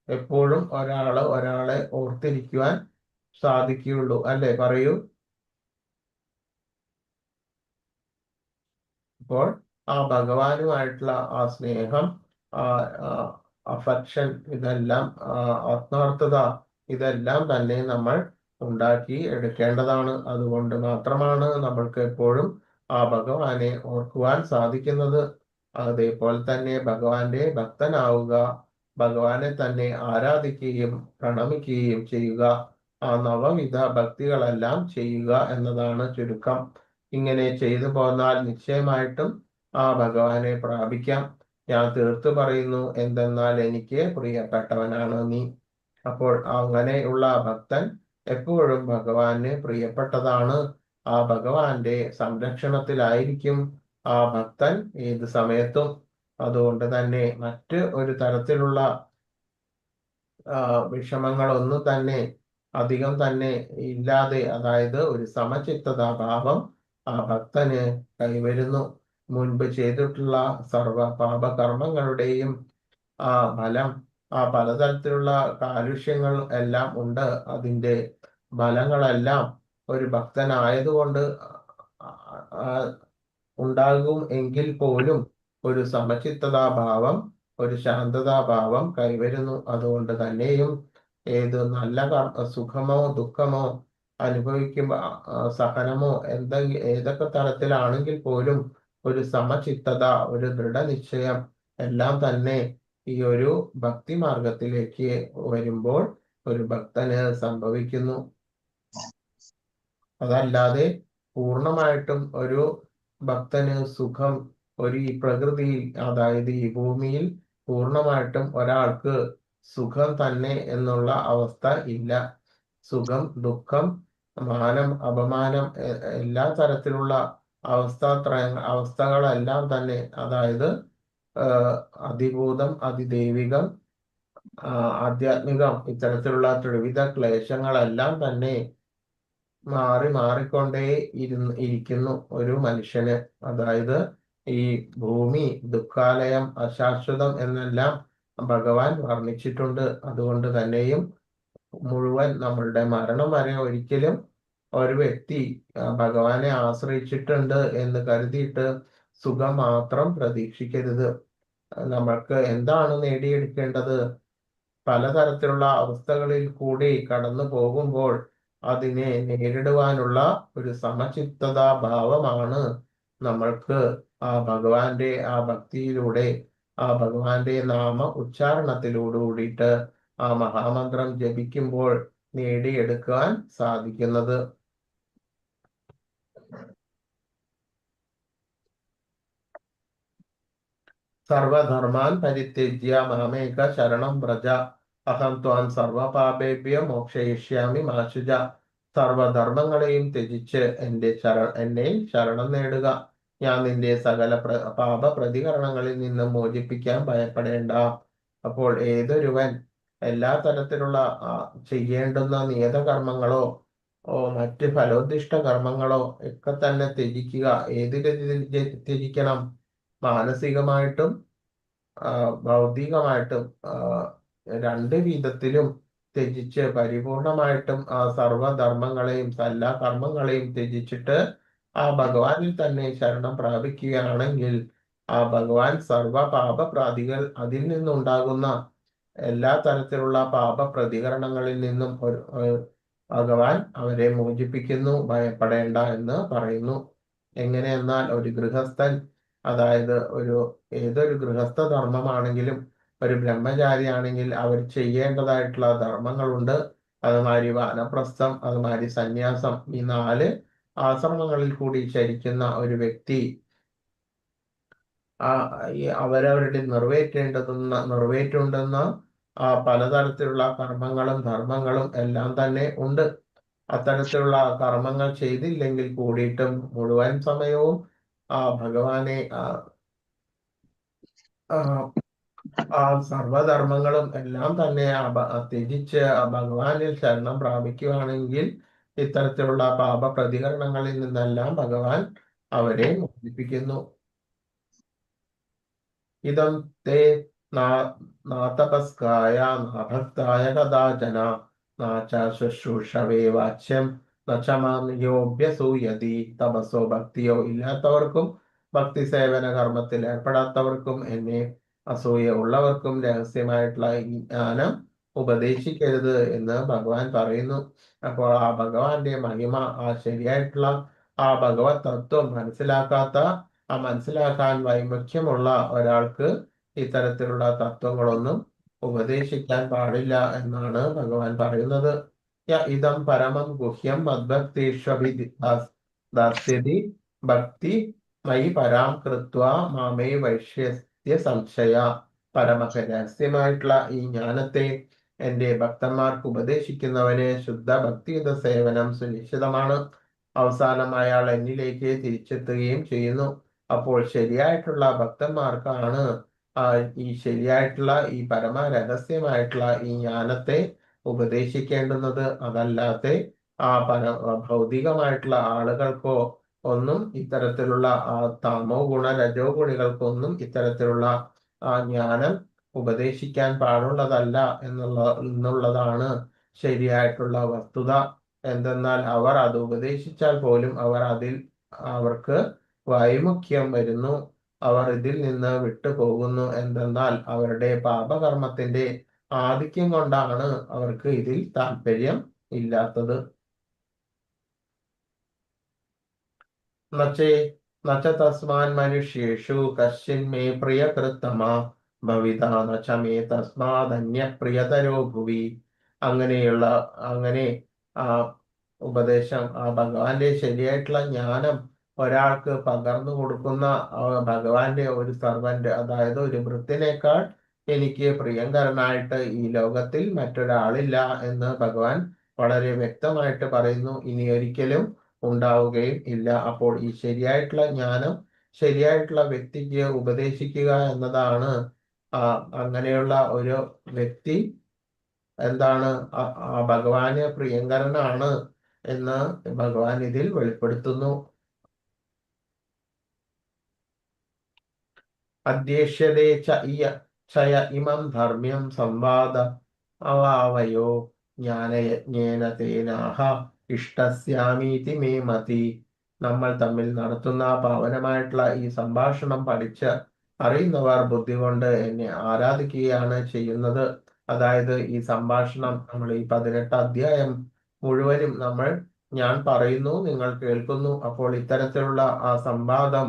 എപ്പോഴും ഒരാളെ ഓർത്തിരിക്കുവാൻ സാധിക്കുകയുള്ളൂ, അല്ലേ? പറയൂ. അപ്പോൾ ആ ഭഗവാനുമായിട്ടുള്ള ആ സ്നേഹം, ആ അഫെക്ഷൻ, ഇതെല്ലാം ആത്മാർത്ഥത, ഇതെല്ലാം തന്നെ നമ്മൾ ഉണ്ടാക്കി എടുക്കേണ്ടതാണ്. അതുകൊണ്ട് മാത്രമാണ് നമ്മൾക്ക് എപ്പോഴും ആ ഭഗവാനെ ഓർക്കുവാൻ സാധിക്കുന്നത്. അതേപോലെ തന്നെ ഭഗവാന്റെ ഭക്തനാവുക, ഭഗവാനെ തന്നെ ആരാധിക്കുകയും പ്രണമിക്കുകയും ചെയ്യുക, ആ നവവിധ ഭക്തികളെല്ലാം ചെയ്യുക എന്നതാണ് ചുരുക്കം. ഇങ്ങനെ ചെയ്തു പോന്നാൽ നിശ്ചയമായിട്ടും ആ ഭഗവാനെ പ്രാപിക്കാം. ഞാൻ തീർത്തു പറയുന്നു, എന്തെന്നാൽ എനിക്ക് പ്രിയപ്പെട്ടവനാണ് നീ. അപ്പോൾ അങ്ങനെയുള്ള ഭക്തൻ എപ്പോഴും ഭഗവാന് പ്രിയപ്പെട്ടതാണ്. ആ ഭഗവാന്റെ സംരക്ഷണത്തിലായിരിക്കും ആ ഭക്തൻ ഏത് സമയത്തും. അതുകൊണ്ട് തന്നെ മറ്റ് ഒരു തരത്തിലുള്ള വിഷമങ്ങളൊന്നും തന്നെ അധികം തന്നെ ഇല്ലാതെ, അതായത് ഒരു സമചിത്തതാ ഭാവം ആ ഭക്തന് കൈവരുന്നു. മുൻപ് ചെയ്തിട്ടുള്ള സർവ പാപകർമ്മങ്ങളുടെയും ആ ഫലം, ആ പലതരത്തിലുള്ള കാലുഷ്യങ്ങൾ എല്ലാം ഉണ്ട്. അതിൻ്റെ ഫലങ്ങളെല്ലാം ഒരു ഭക്തനായതുകൊണ്ട് ഉണ്ടാകും എങ്കിൽ പോലും ഒരു സമചിത്തതാഭാവം, ഒരു ശാന്തതാഭാവം കൈവരുന്നു. അതുകൊണ്ട് തന്നെയും ഏത് നല്ല സുഖമോ ദുഃഖമോ അനുഭവിക്കുമ്പോ സഹനമോ ഏതൊക്കെ തരത്തിലാണെങ്കിൽ പോലും ഒരു സമചിത്തത, ഒരു ദൃഢനിശ്ചയം എല്ലാം തന്നെ ഈ ഒരു ഭക്തി മാർഗത്തിലേക്ക് വരുമ്പോൾ ഒരു ഭക്തന് സംഭവിക്കുന്നു. അതല്ലാതെ പൂർണ്ണമായിട്ടും ഒരു ഭക്തന് സുഖം ഈ പ്രകൃതിയിൽ, അതായത് ഈ ഭൂമിയിൽ പൂർണ്ണമായിട്ടും ഒരാൾക്ക് സുഖം തന്നെ എന്നുള്ള അവസ്ഥ ഇല്ല. സുഖം, ദുഃഖം, മാനം, അപമാനം, എല്ലാ തരത്തിലുള്ള അവസ്ഥകളെല്ലാം തന്നെ, അതായത് അതിഭൂതം, അതിദൈവികം, ആധ്യാത്മികം, ഇത്തരത്തിലുള്ള ത്രിവിധ ക്ലേശങ്ങളെല്ലാം തന്നെ മാറിക്കൊണ്ടേ ഇരിക്കുന്നു ഒരു മനുഷ്യന്. അതായത് ഈ ഭൂമി ദുഃഖാലയം, അശാശ്വതം എന്നെല്ലാം ഭഗവാൻ വർണ്ണിച്ചിട്ടുണ്ട്. അതുകൊണ്ട് തന്നെയും മുഴുവൻ നമ്മളുടെ മരണം വരെ ഒരിക്കലും ഒരു വ്യക്തി ഭഗവാനെ ആശ്രയിച്ചിട്ടുണ്ട് എന്ന് കരുതിയിട്ട് സുഖം മാത്രം പ്രതീക്ഷിക്കരുത്. നമ്മൾക്ക് എന്താണ് നേടിയെടുക്കേണ്ടത്? പലതരത്തിലുള്ള അവസ്ഥകളിൽ കൂടി കടന്നു പോകുമ്പോൾ അതിനെ നേരിടുവാനുള്ള ഒരു സമചിത്തതാ ഭാവമാണ് നമ്മൾക്ക് ആ ഭഗവാന്റെ ആ ഭക്തിയിലൂടെ, ആ ഭഗവാന്റെ നാമ ഉച്ചാരണത്തിലൂടിയിട്ട് ആ മഹാമന്ത്രം ജപിക്കുമ്പോൾ നേടിയെടുക്കാൻ സാധിക്കുന്നത്. സർവധർമാൻ പരിത്യജ്യ മാമേക ശരണം വ്രജ അഹം ത്വാം സർവപാപേഭ്യോ മോക്ഷയിഷ്യാമി മാ ശുച. സർവധർമ്മങ്ങളെയും ത്യജിച്ച് എന്നെ ശരണം നേടുക, ഞാൻ നിന്റെ സകല പാപ പ്രതികരണങ്ങളിൽ നിന്നും മോചിപ്പിക്കാൻ ഭയപ്പെടേണ്ട. അപ്പോൾ ഏതൊരുവൻ എല്ലാ തരത്തിലുള്ള ചെയ്യേണ്ടുന്ന നിയതകർമ്മങ്ങളോ മറ്റ് ഫലോദ്ദിഷ്ട കർമ്മങ്ങളോ ഒക്കെ തന്നെ ത്യജിക്കുക. ഏത് രീതിയിൽ ത്യജിക്കണം? മാനസികമായിട്ടും ഭൗതികമായിട്ടും രണ്ട് വിധത്തിലും ത്യജിച്ച് പരിപൂർണമായിട്ടും ആ സർവധർമ്മങ്ങളെയും എല്ലാ കർമ്മങ്ങളെയും ത്യജിച്ചിട്ട് ആ ഭഗവാനിൽ തന്നെ ശരണം പ്രാപിക്കുകയാണെങ്കിൽ ആ ഭഗവാൻ സർവ പാപപ്രാതികൾ, അതിൽ നിന്നുണ്ടാകുന്ന എല്ലാ തരത്തിലുള്ള പാപ പ്രതികരണങ്ങളിൽ നിന്നും ഭഗവാൻ അവരെ മോചിപ്പിക്കുന്നു, ഭയപ്പെടേണ്ട എന്ന് പറയുന്നു. എങ്ങനെയെന്നാൽ ഒരു ഗൃഹസ്ഥൻ, അതായത് ഏതൊരു ഗൃഹസ്ഥ ധർമ്മമാണെങ്കിലും ഒരു ബ്രഹ്മചാരി ആണെങ്കിൽ അവർ ചെയ്യേണ്ടതായിട്ടുള്ള ധർമ്മങ്ങളുണ്ട്. അതുമാതിരി വാനപ്രസ്ഥം, അതുമാതിരി സന്യാസം, ഈ 4 ആശ്രമങ്ങളിൽ കൂടി ചരിക്കുന്ന ഒരു വ്യക്തി അവരവരുടെ നിറവേറ്റേണ്ടുന്ന പലതരത്തിലുള്ള കർമ്മങ്ങളും ധർമ്മങ്ങളും എല്ലാം തന്നെ ഉണ്ട്. അത്തരത്തിലുള്ള കർമ്മങ്ങൾ ചെയ്തില്ലെങ്കിൽ കൂടിയിട്ടും മുഴുവൻ സമയവും ഭഗവാനെ സർവധർമ്മങ്ങളും എല്ലാം തന്നെ ത്യജിച്ച് ഭഗവാനിൽ ശരണം പ്രാപിക്കുകയാണെങ്കിൽ ഇത്തരത്തിലുള്ള പാപ പ്രതികരണങ്ങളിൽ നിന്നെല്ലാം ഭഗവാൻ അവരെ മോചിപ്പിക്കുന്നു. ഇതം തേ നാതപസ്കായ നാഭക്തായ കഥാചന നാച ശുശ്രൂഷവേ വാച്യം നക്ഷമായോഭ്യസൂയതി. തപസ്സോ ഭക്തിയോ ഇല്ലാത്തവർക്കും ഭക്തി സേവന കർമ്മത്തിൽ ഏർപ്പെടാത്തവർക്കും എന്നെ അസൂയ ഉള്ളവർക്കും രഹസ്യമായിട്ടുള്ള ഈ ജ്ഞാനം ഉപദേശിക്കരുത് എന്ന് ഭഗവാൻ പറയുന്നു. അപ്പോൾ ആ ഭഗവാന്റെ മഹിമ, ആ ശരിയായിട്ടുള്ള ആ ഭഗവത് തത്വം മനസ്സിലാക്കാൻ വൈമുഖ്യമുള്ള ഒരാൾക്ക് ഇത്തരത്തിലുള്ള തത്വങ്ങളൊന്നും ഉപദേശിക്കാൻ പാടില്ല എന്നാണ് ഭഗവാൻ പറയുന്നത്. ഇതം പരമം ഗുഹ്യം മദ്ഭക്തീഷ്വഭിദാസ്യതി ഭക്തി മയി പരാം കൃത്വ മാമേ വൈശ്യസ്യ സംശയ. പരമരഹസ്യമായിട്ടുള്ള ഈ ജ്ഞാനത്തെ എന്റെ ഭക്തന്മാർക്ക് ഉപദേശിക്കുന്നവന് ശുദ്ധ ഭക്തിയുത സേവനം സുനിശ്ചിതമാണ്. അവസാനം അയാൾ എന്നിലേക്ക് തിരിച്ചെത്തുകയും ചെയ്യുന്നു. അപ്പോൾ ശരിയായിട്ടുള്ള ഭക്തന്മാർക്കാണ് ഈ ശരിയായിട്ടുള്ള ഈ രഹസ്യമായിട്ടുള്ള ഈ ജ്ഞാനത്തെ ഉപദേശിക്കേണ്ടുന്നത്. അതല്ലാത്ത ഭൗതികമായിട്ടുള്ള ആളുകൾക്കോ ഒന്നും ഇത്തരത്തിലുള്ള തമോ ഗുണ രജോ ഗുണികൾക്കൊന്നും ഇത്തരത്തിലുള്ള ജ്ഞാനം ഉപദേശിക്കാൻ പാടുള്ളതല്ല എന്നുള്ളതാണ് ശരിയായിട്ടുള്ള വസ്തുത. എന്തെന്നാൽ അവർ അത് ഉപദേശിച്ചാൽ പോലും അവർക്ക് വൈമുഖ്യം വരുന്നു, അവർ ഇതിൽ നിന്ന് വിട്ടുപോകുന്നു. എന്തെന്നാൽ അവരുടെ പാപകർമ്മത്തിന്റെ ആധിക്യം കൊണ്ടാണ് അവർക്ക് ഇതിൽ താല്പര്യം ഇല്ലാത്തത്. നച്ച തസ്മാൻ മനുഷ്യേഷു കശ്ചിന്മേ പ്രിയകൃത്തമ ഭവിത നച്ച മേ തസ്മാദന്യ പ്രിയതരോ ഭുവി. അങ്ങനെ ആ ഉപദേശം, ആ ഭഗവാന്റെ ശരിയായിട്ടുള്ള ജ്ഞാനം ഒരാൾക്ക് പകർന്നു കൊടുക്കുന്ന ഭഗവാന്റെ ഒരു സർവന്റ്, അതായത് ഒരു ഭൃത്യനേക്കാൾ എനിക്ക് പ്രിയങ്കരനായിട്ട് ഈ ലോകത്തിൽ മറ്റൊരാളില്ല എന്ന് ഭഗവാൻ വളരെ വ്യക്തമായിട്ട് പറയുന്നു. ഇനി ഒരിക്കലും ഉണ്ടാവുകയും ഇല്ല. അപ്പോൾ ഈ ശരിയായിട്ടുള്ള ജ്ഞാനം ശരിയായിട്ടുള്ള വ്യക്തിക്ക് ഉപദേശിക്കുക എന്നതാണ് അങ്ങനെയുള്ള ഒരു വ്യക്തി എന്താണ് ഭഗവാന് പ്രിയങ്കരനാണ് എന്ന് ഭഗവാൻ ഇതിൽ വെളിപ്പെടുത്തുന്നു. അധ്യേഷ്യതേ ചയ ഇമം ധർമ്മ്യം സംവാദ അവാവയോ ജ്ഞാനയജ്ഞേന തേനാഹ ഇഷ്ടസ്യാമീതി മേ മതി. നമ്മൾ തമ്മിൽ നടത്തുന്ന പാവനമായിട്ടുള്ള ഈ സംഭാഷണം പഠിച്ച് അറിയുന്നവർ ബുദ്ധി കൊണ്ട് എന്നെ ആരാധിക്കുകയാണ് ചെയ്യുന്നത്. അതായത് ഈ സംഭാഷണം നമ്മൾ ഈ 18 അധ്യായം മുഴുവനും ഞാൻ പറയുന്നു, നിങ്ങൾ കേൾക്കുന്നു. അപ്പോൾ ഇത്തരത്തിലുള്ള ആ സംവാദം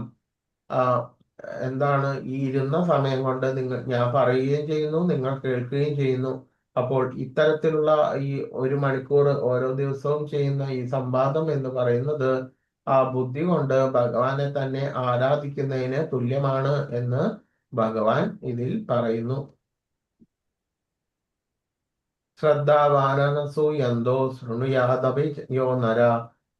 എന്താണ്, ഈ ഇരുന്ന സമയം കൊണ്ട് ഞാൻ പറയുകയും ചെയ്യുന്നു, നിങ്ങൾ കേൾക്കുകയും ചെയ്യുന്നു. അപ്പോൾ ഇത്തരത്തിലുള്ള ഈ 1 മണിക്കൂർ ഓരോ ദിവസവും ചെയ്യുന്ന ഈ സംവാദം എന്ന് പറയുന്നത് ആ ബുദ്ധി കൊണ്ട് ഭഗവാനെ തന്നെ ആരാധിക്കുന്നതിന് തുല്യമാണ് എന്ന് ഭഗവാൻ ഇതിൽ പറയുന്നു. ശ്രദ്ധാവാനസൂയന്തോ ശൃണുയാദപി യോ നര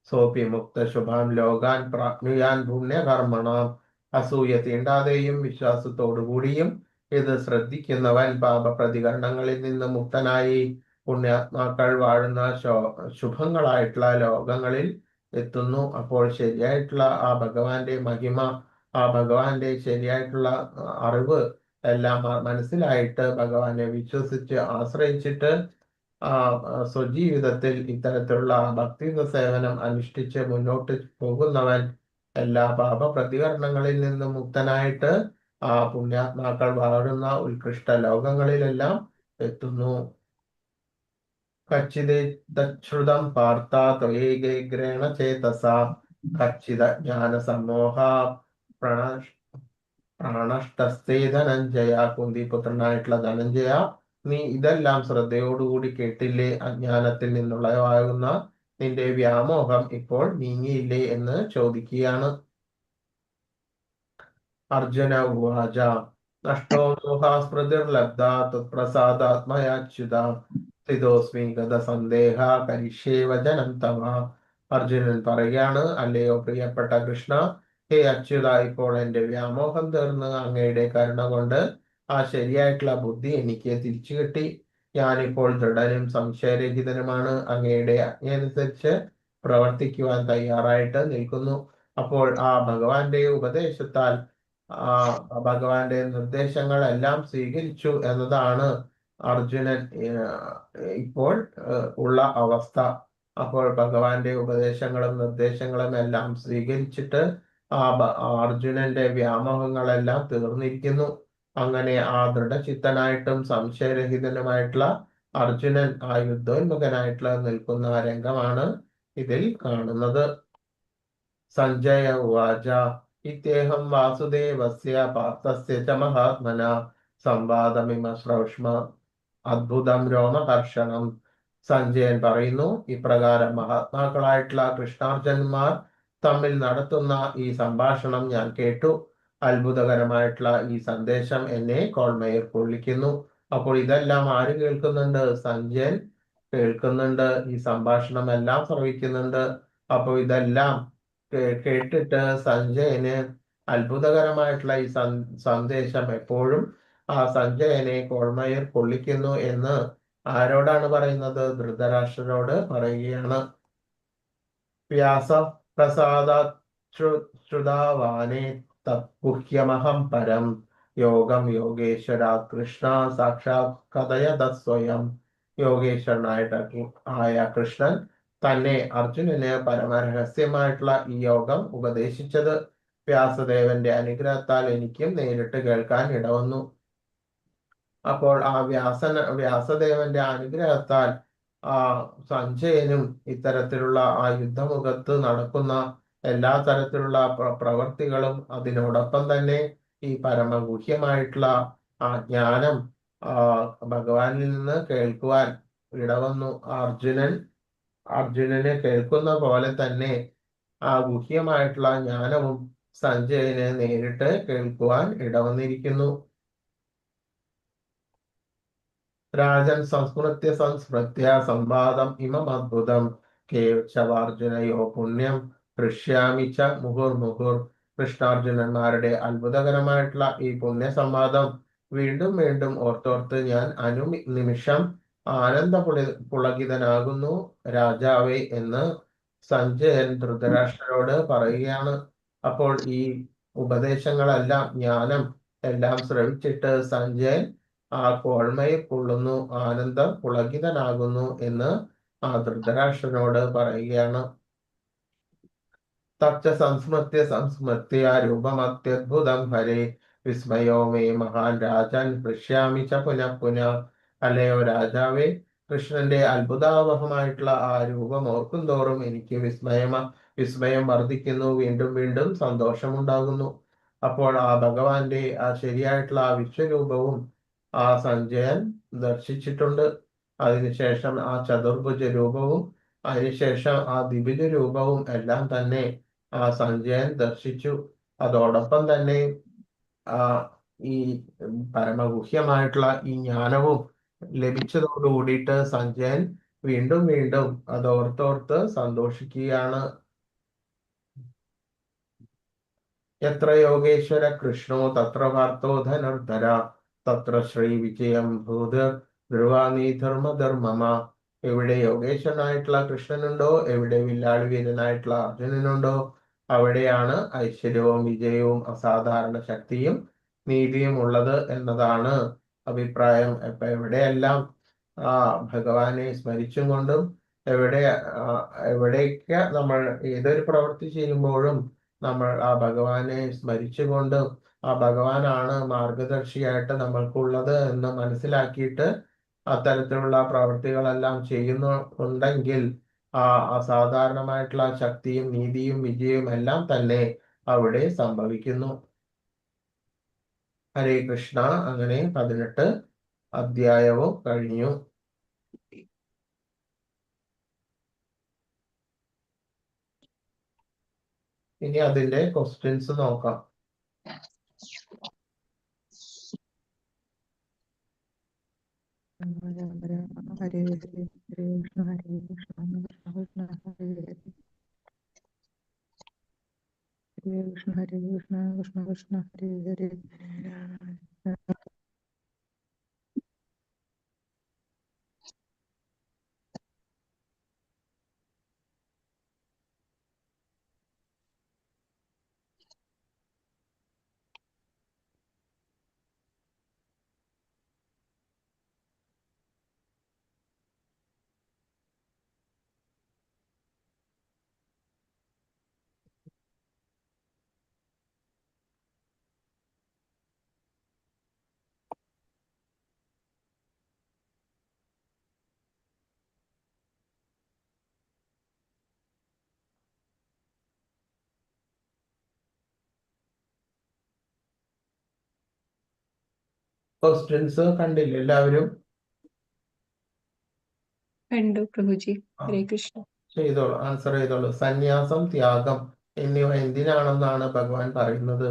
സോപി മുക്ത ശുഭാൻ ലോകാൻ പ്രാപ്നുയാൻ പുണ്യകർമ്മണം. അസൂയ തീണ്ടാതെയും വിശ്വാസത്തോടുകൂടിയും ഇത് ശ്രദ്ധിക്കുന്നവൻ പാപപ്രതികരണങ്ങളിൽ നിന്ന് മുക്തനായി പുണ്യാത്മാക്കൾ വാഴുന്ന ശുഭങ്ങളായിട്ടുള്ള ലോകങ്ങളിൽ എത്തുന്നു. അപ്പോൾ ശരിയായിട്ടുള്ള ആ ഭഗവാന്റെ മഹിമ, ആ ഭഗവാന്റെ ശരിയായിട്ടുള്ള അറിവ് എല്ലാം മനസ്സിലായിട്ട് ഭഗവാനെ വിശ്വസിച്ച് ആശ്രയിച്ചിട്ട് സ്വജീവിതത്തിൽ ഇത്തരത്തിലുള്ള ഭക്തിയുത സേവനം അനുഷ്ഠിച്ച് മുന്നോട്ട് പോകുന്നവൻ എല്ലാ പാപപ്രതികരണങ്ങളിൽ നിന്നും മുക്തനായിട്ട് ആ പുണ്യാത്മാക്കൾ വാഴുന്ന ഉത്കൃഷ്ട ലോകങ്ങളിലെല്ലാം എത്തുന്നു. കച്ചിതശ്രുതം പാർത്ത ത്വയേഗ്രേണ ചേതസ കച്ചിത ജ്ഞാന സമോഹ പ്രാണഷ്ടസ്ഥേ ധനഞ്ജയ. കുന്തിപുത്രനായിട്ടുള്ള ധനഞ്ജയ, നീ ഇതെല്ലാം ശ്രദ്ധയോടുകൂടി കേട്ടില്ലേ? അജ്ഞാനത്തിൽ നിന്നുള്ളതാകുന്ന നിന്റെ വ്യാമോഹം ഇപ്പോൾ നീങ്ങിയില്ലേ എന്ന് ചോദിക്കുകയാണ്. അർജുന ഉവാച നഷ്ടോ മോഹാസ്മൃതിർലബ്ധ തത്പ്രസാദാത്മയാച്യുത സ്ഥിതോസ്മി ഗതസന്ദേഹ കരിഷ്യേ വചനം തവ. അർജുനൻ പറയുകയാണ്, അല്ലയോ പ്രിയപ്പെട്ട കൃഷ്ണ, ഹേ അച്യുത, ഇപ്പോൾ എന്റെ വ്യാമോഹം തീർന്ന് അങ്ങയുടെ കരുണ കൊണ്ട് ആ ശരിയായിട്ടുള്ള ബുദ്ധി എനിക്ക് തിരിച്ചു കിട്ടി. ഞാനിപ്പോൾ ദൃഢനും സംശയരഹിതനുമാണ്. അങ്ങയുടെ ആജ്ഞയനുസരിച്ച് പ്രവർത്തിക്കുവാൻ തയ്യാറായിട്ട് നിൽക്കുന്നു. അപ്പോൾ ആ ഭഗവാന്റെ ഉപദേശത്താൽ ഭഗവാന്റെ നിർദ്ദേശങ്ങളെല്ലാം സ്വീകരിച്ചു എന്നതാണ് അർജുനൻ ഇപ്പോൾ ഉള്ള അവസ്ഥ. അപ്പോൾ ഭഗവാന്റെ ഉപദേശങ്ങളും നിർദ്ദേശങ്ങളും എല്ലാം സ്വീകരിച്ചിട്ട് അർജുനന്റെ വ്യാമോഹങ്ങളെല്ലാം തീർന്നിരിക്കുന്നു. അങ്ങനെ ആ ദൃഢചിത്തനായിട്ടും സംശയരഹിതനുമായിട്ടുള്ള അർജുനൻ ആ യുദ്ധോന്മുഖനായിട്ടുള്ള നിൽക്കുന്ന ആ രംഗമാണ് ഇതിൽ കാണുന്നത്. സഞ്ജയ ഉവാച ഇത്യേഹം വാസുദേവസ്യ പാർത്ഥസ്യ ച മഹാത്മന സംവാദമിമ ശ്രൗഷ്മ അദ്ഭുതം രോമഹർഷണം. സഞ്ജയൻ പറയുന്നു, ഇപ്രകാരം മഹാത്മാക്കളായിട്ടുള്ള കൃഷ്ണാർജുനന്മാർ തമ്മിൽ നടത്തുന്ന ഈ സംഭാഷണം ഞാൻ കേട്ടു. അത്ഭുതകരമായിട്ടുള്ള ഈ സന്ദേശം എന്നെ കോൾമയിൽ കൊള്ളിക്കുന്നു. അപ്പോൾ ഇതെല്ലാം ആര് കേൾക്കുന്നുണ്ട്? സഞ്ജയൻ കേൾക്കുന്നുണ്ട്. ഈ സംഭാഷണം എല്ലാം ശ്രവിക്കുന്നുണ്ട്. അപ്പോൾ ഇതെല്ലാം കേട്ടിട്ട് സഞ്ജയന് അത്ഭുതകരമായിട്ടുള്ള ഈ സന്ദേശം എപ്പോഴും ആ സഞ്ജയനെ കോൾമയിൽ കൊള്ളിക്കുന്നു എന്ന് ആരോടാണ് പറയുന്നത്? ധൃതരാഷ്ട്രരോട് പറയുകയാണ്. വ്യാസ പ്രസാദാശ്രുതാവാനേ തത്ഗുഹ്യമഹം പരം യോഗം യോഗേശ്വര കൃഷ്ണ സാക്ഷാത് കഥയത സ്വയം. ആയ കൃഷ്ണൻ തന്നെ അർജുനന് പരമരഹസ്യമായിട്ടുള്ള ഈ യോഗം ഉപദേശിച്ചത് വ്യാസദേവന്റെ അനുഗ്രഹത്താൽ എനിക്കും നേരിട്ട് കേൾക്കാൻ ഇടവന്നു. അപ്പോൾ ആ വ്യാസദേവന്റെ അനുഗ്രഹത്താൽ ആ സഞ്ജയനും ഇത്തരത്തിലുള്ള ആ യുദ്ധമുഖത്ത് നടക്കുന്ന എല്ലാ തരത്തിലുള്ള പ്രവർത്തികളും അതിനോടൊപ്പം തന്നെ ഈ പരമഗുഹ്യമായിട്ടുള്ള ആ ജ്ഞാനം ഭഗവാനിൽ നിന്ന് കേൾക്കുവാൻ ഇടവന്നു. അർജുനന് കേൾക്കുന്ന പോലെ തന്നെ ആ ഗുഹ്യമായിട്ടുള്ള ജ്ഞാനവും സഞ്ജയന് നേരിട്ട് കേൾക്കുവാൻ ഇടവന്നിരിക്കുന്നു. രാജൻ സംസ്മൃത്യ സംവാദം ഇമമദ്ഭുതം കേശവാർജുനയോ പുണ്യം ഹൃഷ്യാമി ച മുഹുർമുഹുർ. കൃഷ്ണാർജുനന്മാരുടെ അത്ഭുതകരമായിട്ടുള്ള ഈ പുണ്യ സംവാദം വീണ്ടും വീണ്ടും ഓർത്തോർത്ത് ഞാൻ നിമിഷം ആനന്ദ പുളകിതനാകുന്നു രാജാവേ എന്ന് സഞ്ജയൻ ധൃതരാഷ്ട്രരോട് പറയുകയാണ്. അപ്പോൾ ഈ ഉപദേശങ്ങളെല്ലാം ജ്ഞാനം എല്ലാം ശ്രവിച്ചിട്ട് സഞ്ജയൻ ആ കോൾമയിൽ കൊള്ളുന്നു, ആനന്ദം പുളകിതനാകുന്നു എന്ന് ആ ധൃതരാഷ്ട്രനോട് പറയുകയാണ്. തച്ച സംസ്മൃത്യ രൂപമത്യദ്ഭുതം ഹരേ വിസ്മയോ മേ മഹാൻ രാജൻ ഹൃഷ്യാമി ച പുനഃ. അല്ലയോ രാജാവേ, കൃഷ്ണന്റെ അത്ഭുതാവഹമായിട്ടുള്ള ആ രൂപം ഓർക്കും തോറും എനിക്ക് വിസ്മയം വർദ്ധിക്കുന്നു, വീണ്ടും വീണ്ടും സന്തോഷമുണ്ടാകുന്നു. അപ്പോൾ ആ ഭഗവാന്റെ ആ ശരിയായിട്ടുള്ള ആ വിശ്വരൂപവും ആ സഞ്ജയൻ ദർശിച്ചിട്ടുണ്ട്. അതിനുശേഷം ആ ചതുർഭുജ രൂപവും അതിനുശേഷം ആ ദ്വിഭുജ രൂപവും എല്ലാം തന്നെ ആ സഞ്ജയൻ ദർശിച്ചു. അതോടൊപ്പം തന്നെ ആ ഈ പരമഗുഹ്യമായിട്ടുള്ള ഈ ജ്ഞാനവും ലഭിച്ചതോടു കൂടിയിട്ട് സഞ്ജയൻ വീണ്ടും വീണ്ടും അതോർത്തോർത്ത് സന്തോഷിക്കുകയാണ്. എത്ര യോഗേശ്വര കൃഷ്ണോ തത്ര പാർത്ഥോ ധനുർധര തത്ര ശ്രീ വിജയം ഭൂത് ധ്രുവാനീ ധർമ്മധർമ്മമ. എവിടെ യോഗേശ്വരനായിട്ടുള്ള കൃഷ്ണനുണ്ടോ, എവിടെ വില്ലാളി വീരനായിട്ടുള്ള അർജുനനുണ്ടോ, അവിടെയാണ് ഐശ്വര്യവും വിജയവും അസാധാരണ ശക്തിയും നീതിയും ഉള്ളത് എന്നതാണ് അഭിപ്രായം. ഇപ്പൊ എവിടെയെല്ലാം ആ ഭഗവാനെ സ്മരിച്ചും കൊണ്ടും എവിടെയൊക്കെ നമ്മൾ ഏതൊരു പ്രവൃത്തി ചെയ്യുമ്പോഴും നമ്മൾ ആ ഭഗവാനെ സ്മരിച്ചുകൊണ്ടും ആ ഭഗവാനാണ് മാർഗദർശിയായിട്ട് നമ്മൾക്കുള്ളത് എന്ന് മനസ്സിലാക്കിയിട്ട് അത്തരത്തിലുള്ള പ്രവൃത്തികളെല്ലാം ചെയ്യുന്നുണ്ടെങ്കിൽ ആ അസാധാരണമായിട്ടുള്ള ശക്തിയും നീതിയും വിജയവും എല്ലാം തന്നെ അവിടെ സംഭവിക്കുന്നു. ഹരേ കൃഷ്ണ. അങ്ങനെ 18 അധ്യായവും കഴിഞ്ഞു. ഇനി അതിന്റെ ക്വസ്റ്റ്യൻസ് നോക്കാം. ഹരേ ഹരേ ഹരേ കൃഷ്ണ ഹരേ കൃഷ്ണ കൃഷ്ണ കൃഷ്ണ ഹരേ ഹരേ ഹരേ കൃഷ്ണ കൃഷ്ണ കൃഷ്ണ ഹരേ ഹരേ. ക്വസ്റ്റ്യൻസ് കണ്ടില്ല എല്ലാവരും? കണ്ടു പ്രഭുജി. ഹരേ കൃഷ്ണ. ചെയ്തോളൂ, ആൻസർ ചെയ്തോളൂ. സന്യാസം, ത്യാഗം എന്നിവ എന്തിനാണെന്നാണ് ഭഗവാൻ പറയുന്നത്?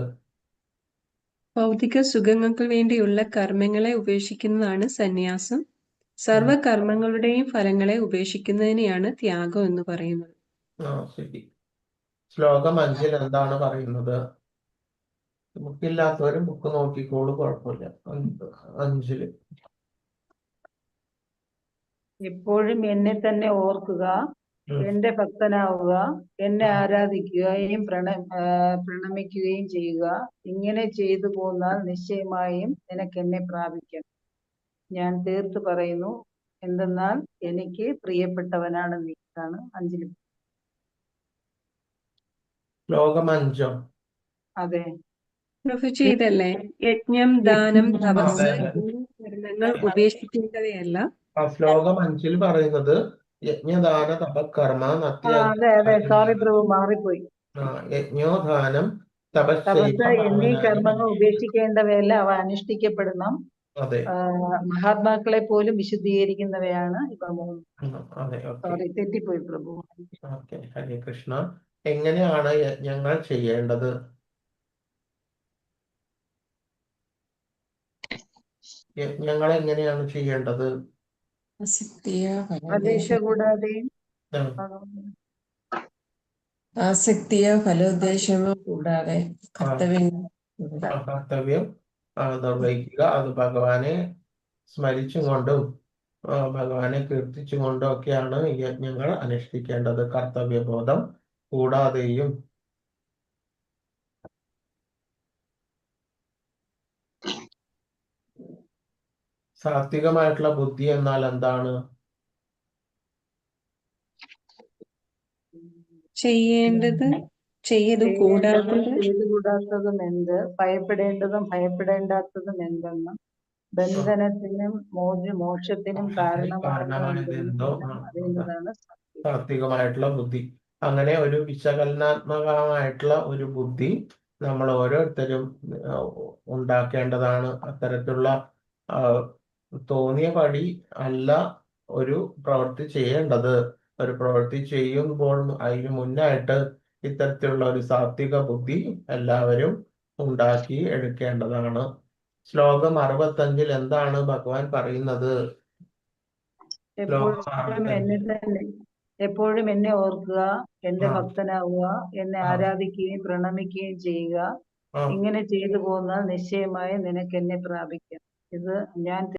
ഭൗതിക സുഖങ്ങൾക്ക് വേണ്ടിയുള്ള കർമ്മങ്ങളെ ഉപേക്ഷിക്കുന്നതാണ് സന്യാസം. സർവകർമ്മങ്ങളുടെയും ഫലങ്ങളെ ഉപേക്ഷിക്കുന്നതിനെയാണ് ത്യാഗം എന്ന് പറയുന്നത്. ശരി. ശ്ലോകം 5 എന്താണ് പറയുന്നത്? ബുക്കില്ലാത്തവരും ബുക്ക് നോക്കിക്കോളൂ, കുഴപ്പമില്ല. 5 എപ്പോഴും എന്നെ തന്നെ ഓർക്കുക, എന്റെ ഭക്തനാവുക, എന്നെ ആരാധിക്കുകയും പ്രണമിക്കുകയും ചെയ്യുക. ഇങ്ങനെ ചെയ്തു പോന്നാൽ നിശ്ചയമായും നിനക്ക് എന്നെ പ്രാപിക്കാം. ഞാൻ തീർത്ത് പറയുന്നു, എന്തെന്നാൽ എനിക്ക് പ്രിയപ്പെട്ടവനാണ് നീ. ഇതാണ് 5. ശ്ലോകം 5. അതെ. പ്രഭുജി ഇതല്ലേ യജ്ഞം, ദാനം, തപസ് അതെ. എന്നീ കർമ്മങ്ങൾ ഉപേക്ഷിക്കേണ്ടവയല്ല? ശ്ലോകം 5 പറയുന്നത് യജ്ഞദാന തപകർമ്മ അതെ സോറി പ്രഭു, മാറിപ്പോയി. യജ്ഞോദാനം തപസ് എന്നീ കർമ്മങ്ങൾ തപശ്ചൈവ. ഉപേക്ഷിക്കേണ്ടവയല്ല, അവ അനുഷ്ഠിക്കപ്പെടണം. അതെ, മഹാത്മാക്കളെ പോലും വിശുദ്ധീകരിക്കുന്നവയാണ് ഇപ്പൊ 3. അതെ. ഓക്കെ, സോറി, തെറ്റിപ്പോയി പ്രഭു. ഓക്കെ. ഹരേ കൃഷ്ണ. എങ്ങനെയാണ് യജ്ഞങ്ങൾ ചെയ്യേണ്ടത്? യജ്ഞങ്ങൾ എങ്ങനെയാണ് ചെയ്യേണ്ടത്? പ്രതീക്ഷ കൂടാതെയും ആസക്തിയോ ഫലോദ്ദേശമോ കൂടാതെ കർത്തവ്യം നിർവഹിക്കുക. അത് ഭഗവാനെ സ്മരിച്ചും കൊണ്ടും ഭഗവാനെ കീർത്തിച്ചും കൊണ്ടും ഒക്കെയാണ് യജ്ഞങ്ങൾ അനുഷ്ഠിക്കേണ്ടത്. കർത്തവ്യബോധം കൂടാതെയും. സാത്വികമായിട്ടുള്ള ബുദ്ധി എന്നാൽ എന്താണ്? ചെയ്തുകൂടാത്തതും എന്ത്, ഭയപ്പെടേണ്ടതും ഭയപ്പെടേണ്ടാത്തതും എന്തെന്നും, ബന്ധനത്തിനും മോക്ഷത്തിനും കാരണമായത് എന്തോ അറിയുന്നതാണ് സാത്വികമായിട്ടുള്ള ബുദ്ധി. അങ്ങനെ ഒരു വിശകലനാത്മകമായിട്ടുള്ള ഒരു ബുദ്ധി നമ്മൾ ഓരോരുത്തരും ഉണ്ടാക്കേണ്ടതാണ്. അത്തരത്തിലുള്ള തോന്നിയ പടി അല്ല ഒരു പ്രവൃത്തി ചെയ്യേണ്ടത്. ഒരു പ്രവൃത്തി ചെയ്യുമ്പോൾ അതിന് മുന്നായിട്ട് ഇത്തരത്തിലുള്ള ഒരു സാത്വിക ബുദ്ധി എല്ലാവരും ഉണ്ടാക്കി എടുക്കേണ്ടതാണ്. ശ്ലോകം 65 എന്താണ് ഭഗവാൻ പറയുന്നത്? എപ്പോഴും എന്നെ ഓർക്കുക, എന്റെ ഭക്തനാവുക, എന്നെ ആരാധിക്കുകയും പ്രണമിക്കുകയും ചെയ്യുക. ഇങ്ങനെ ചെയ്തു പോന്നാൽ നിശ്ചയമായും നിനക്ക് എന്നെ പ്രാപിക്കാം. ഇത് ഞാൻ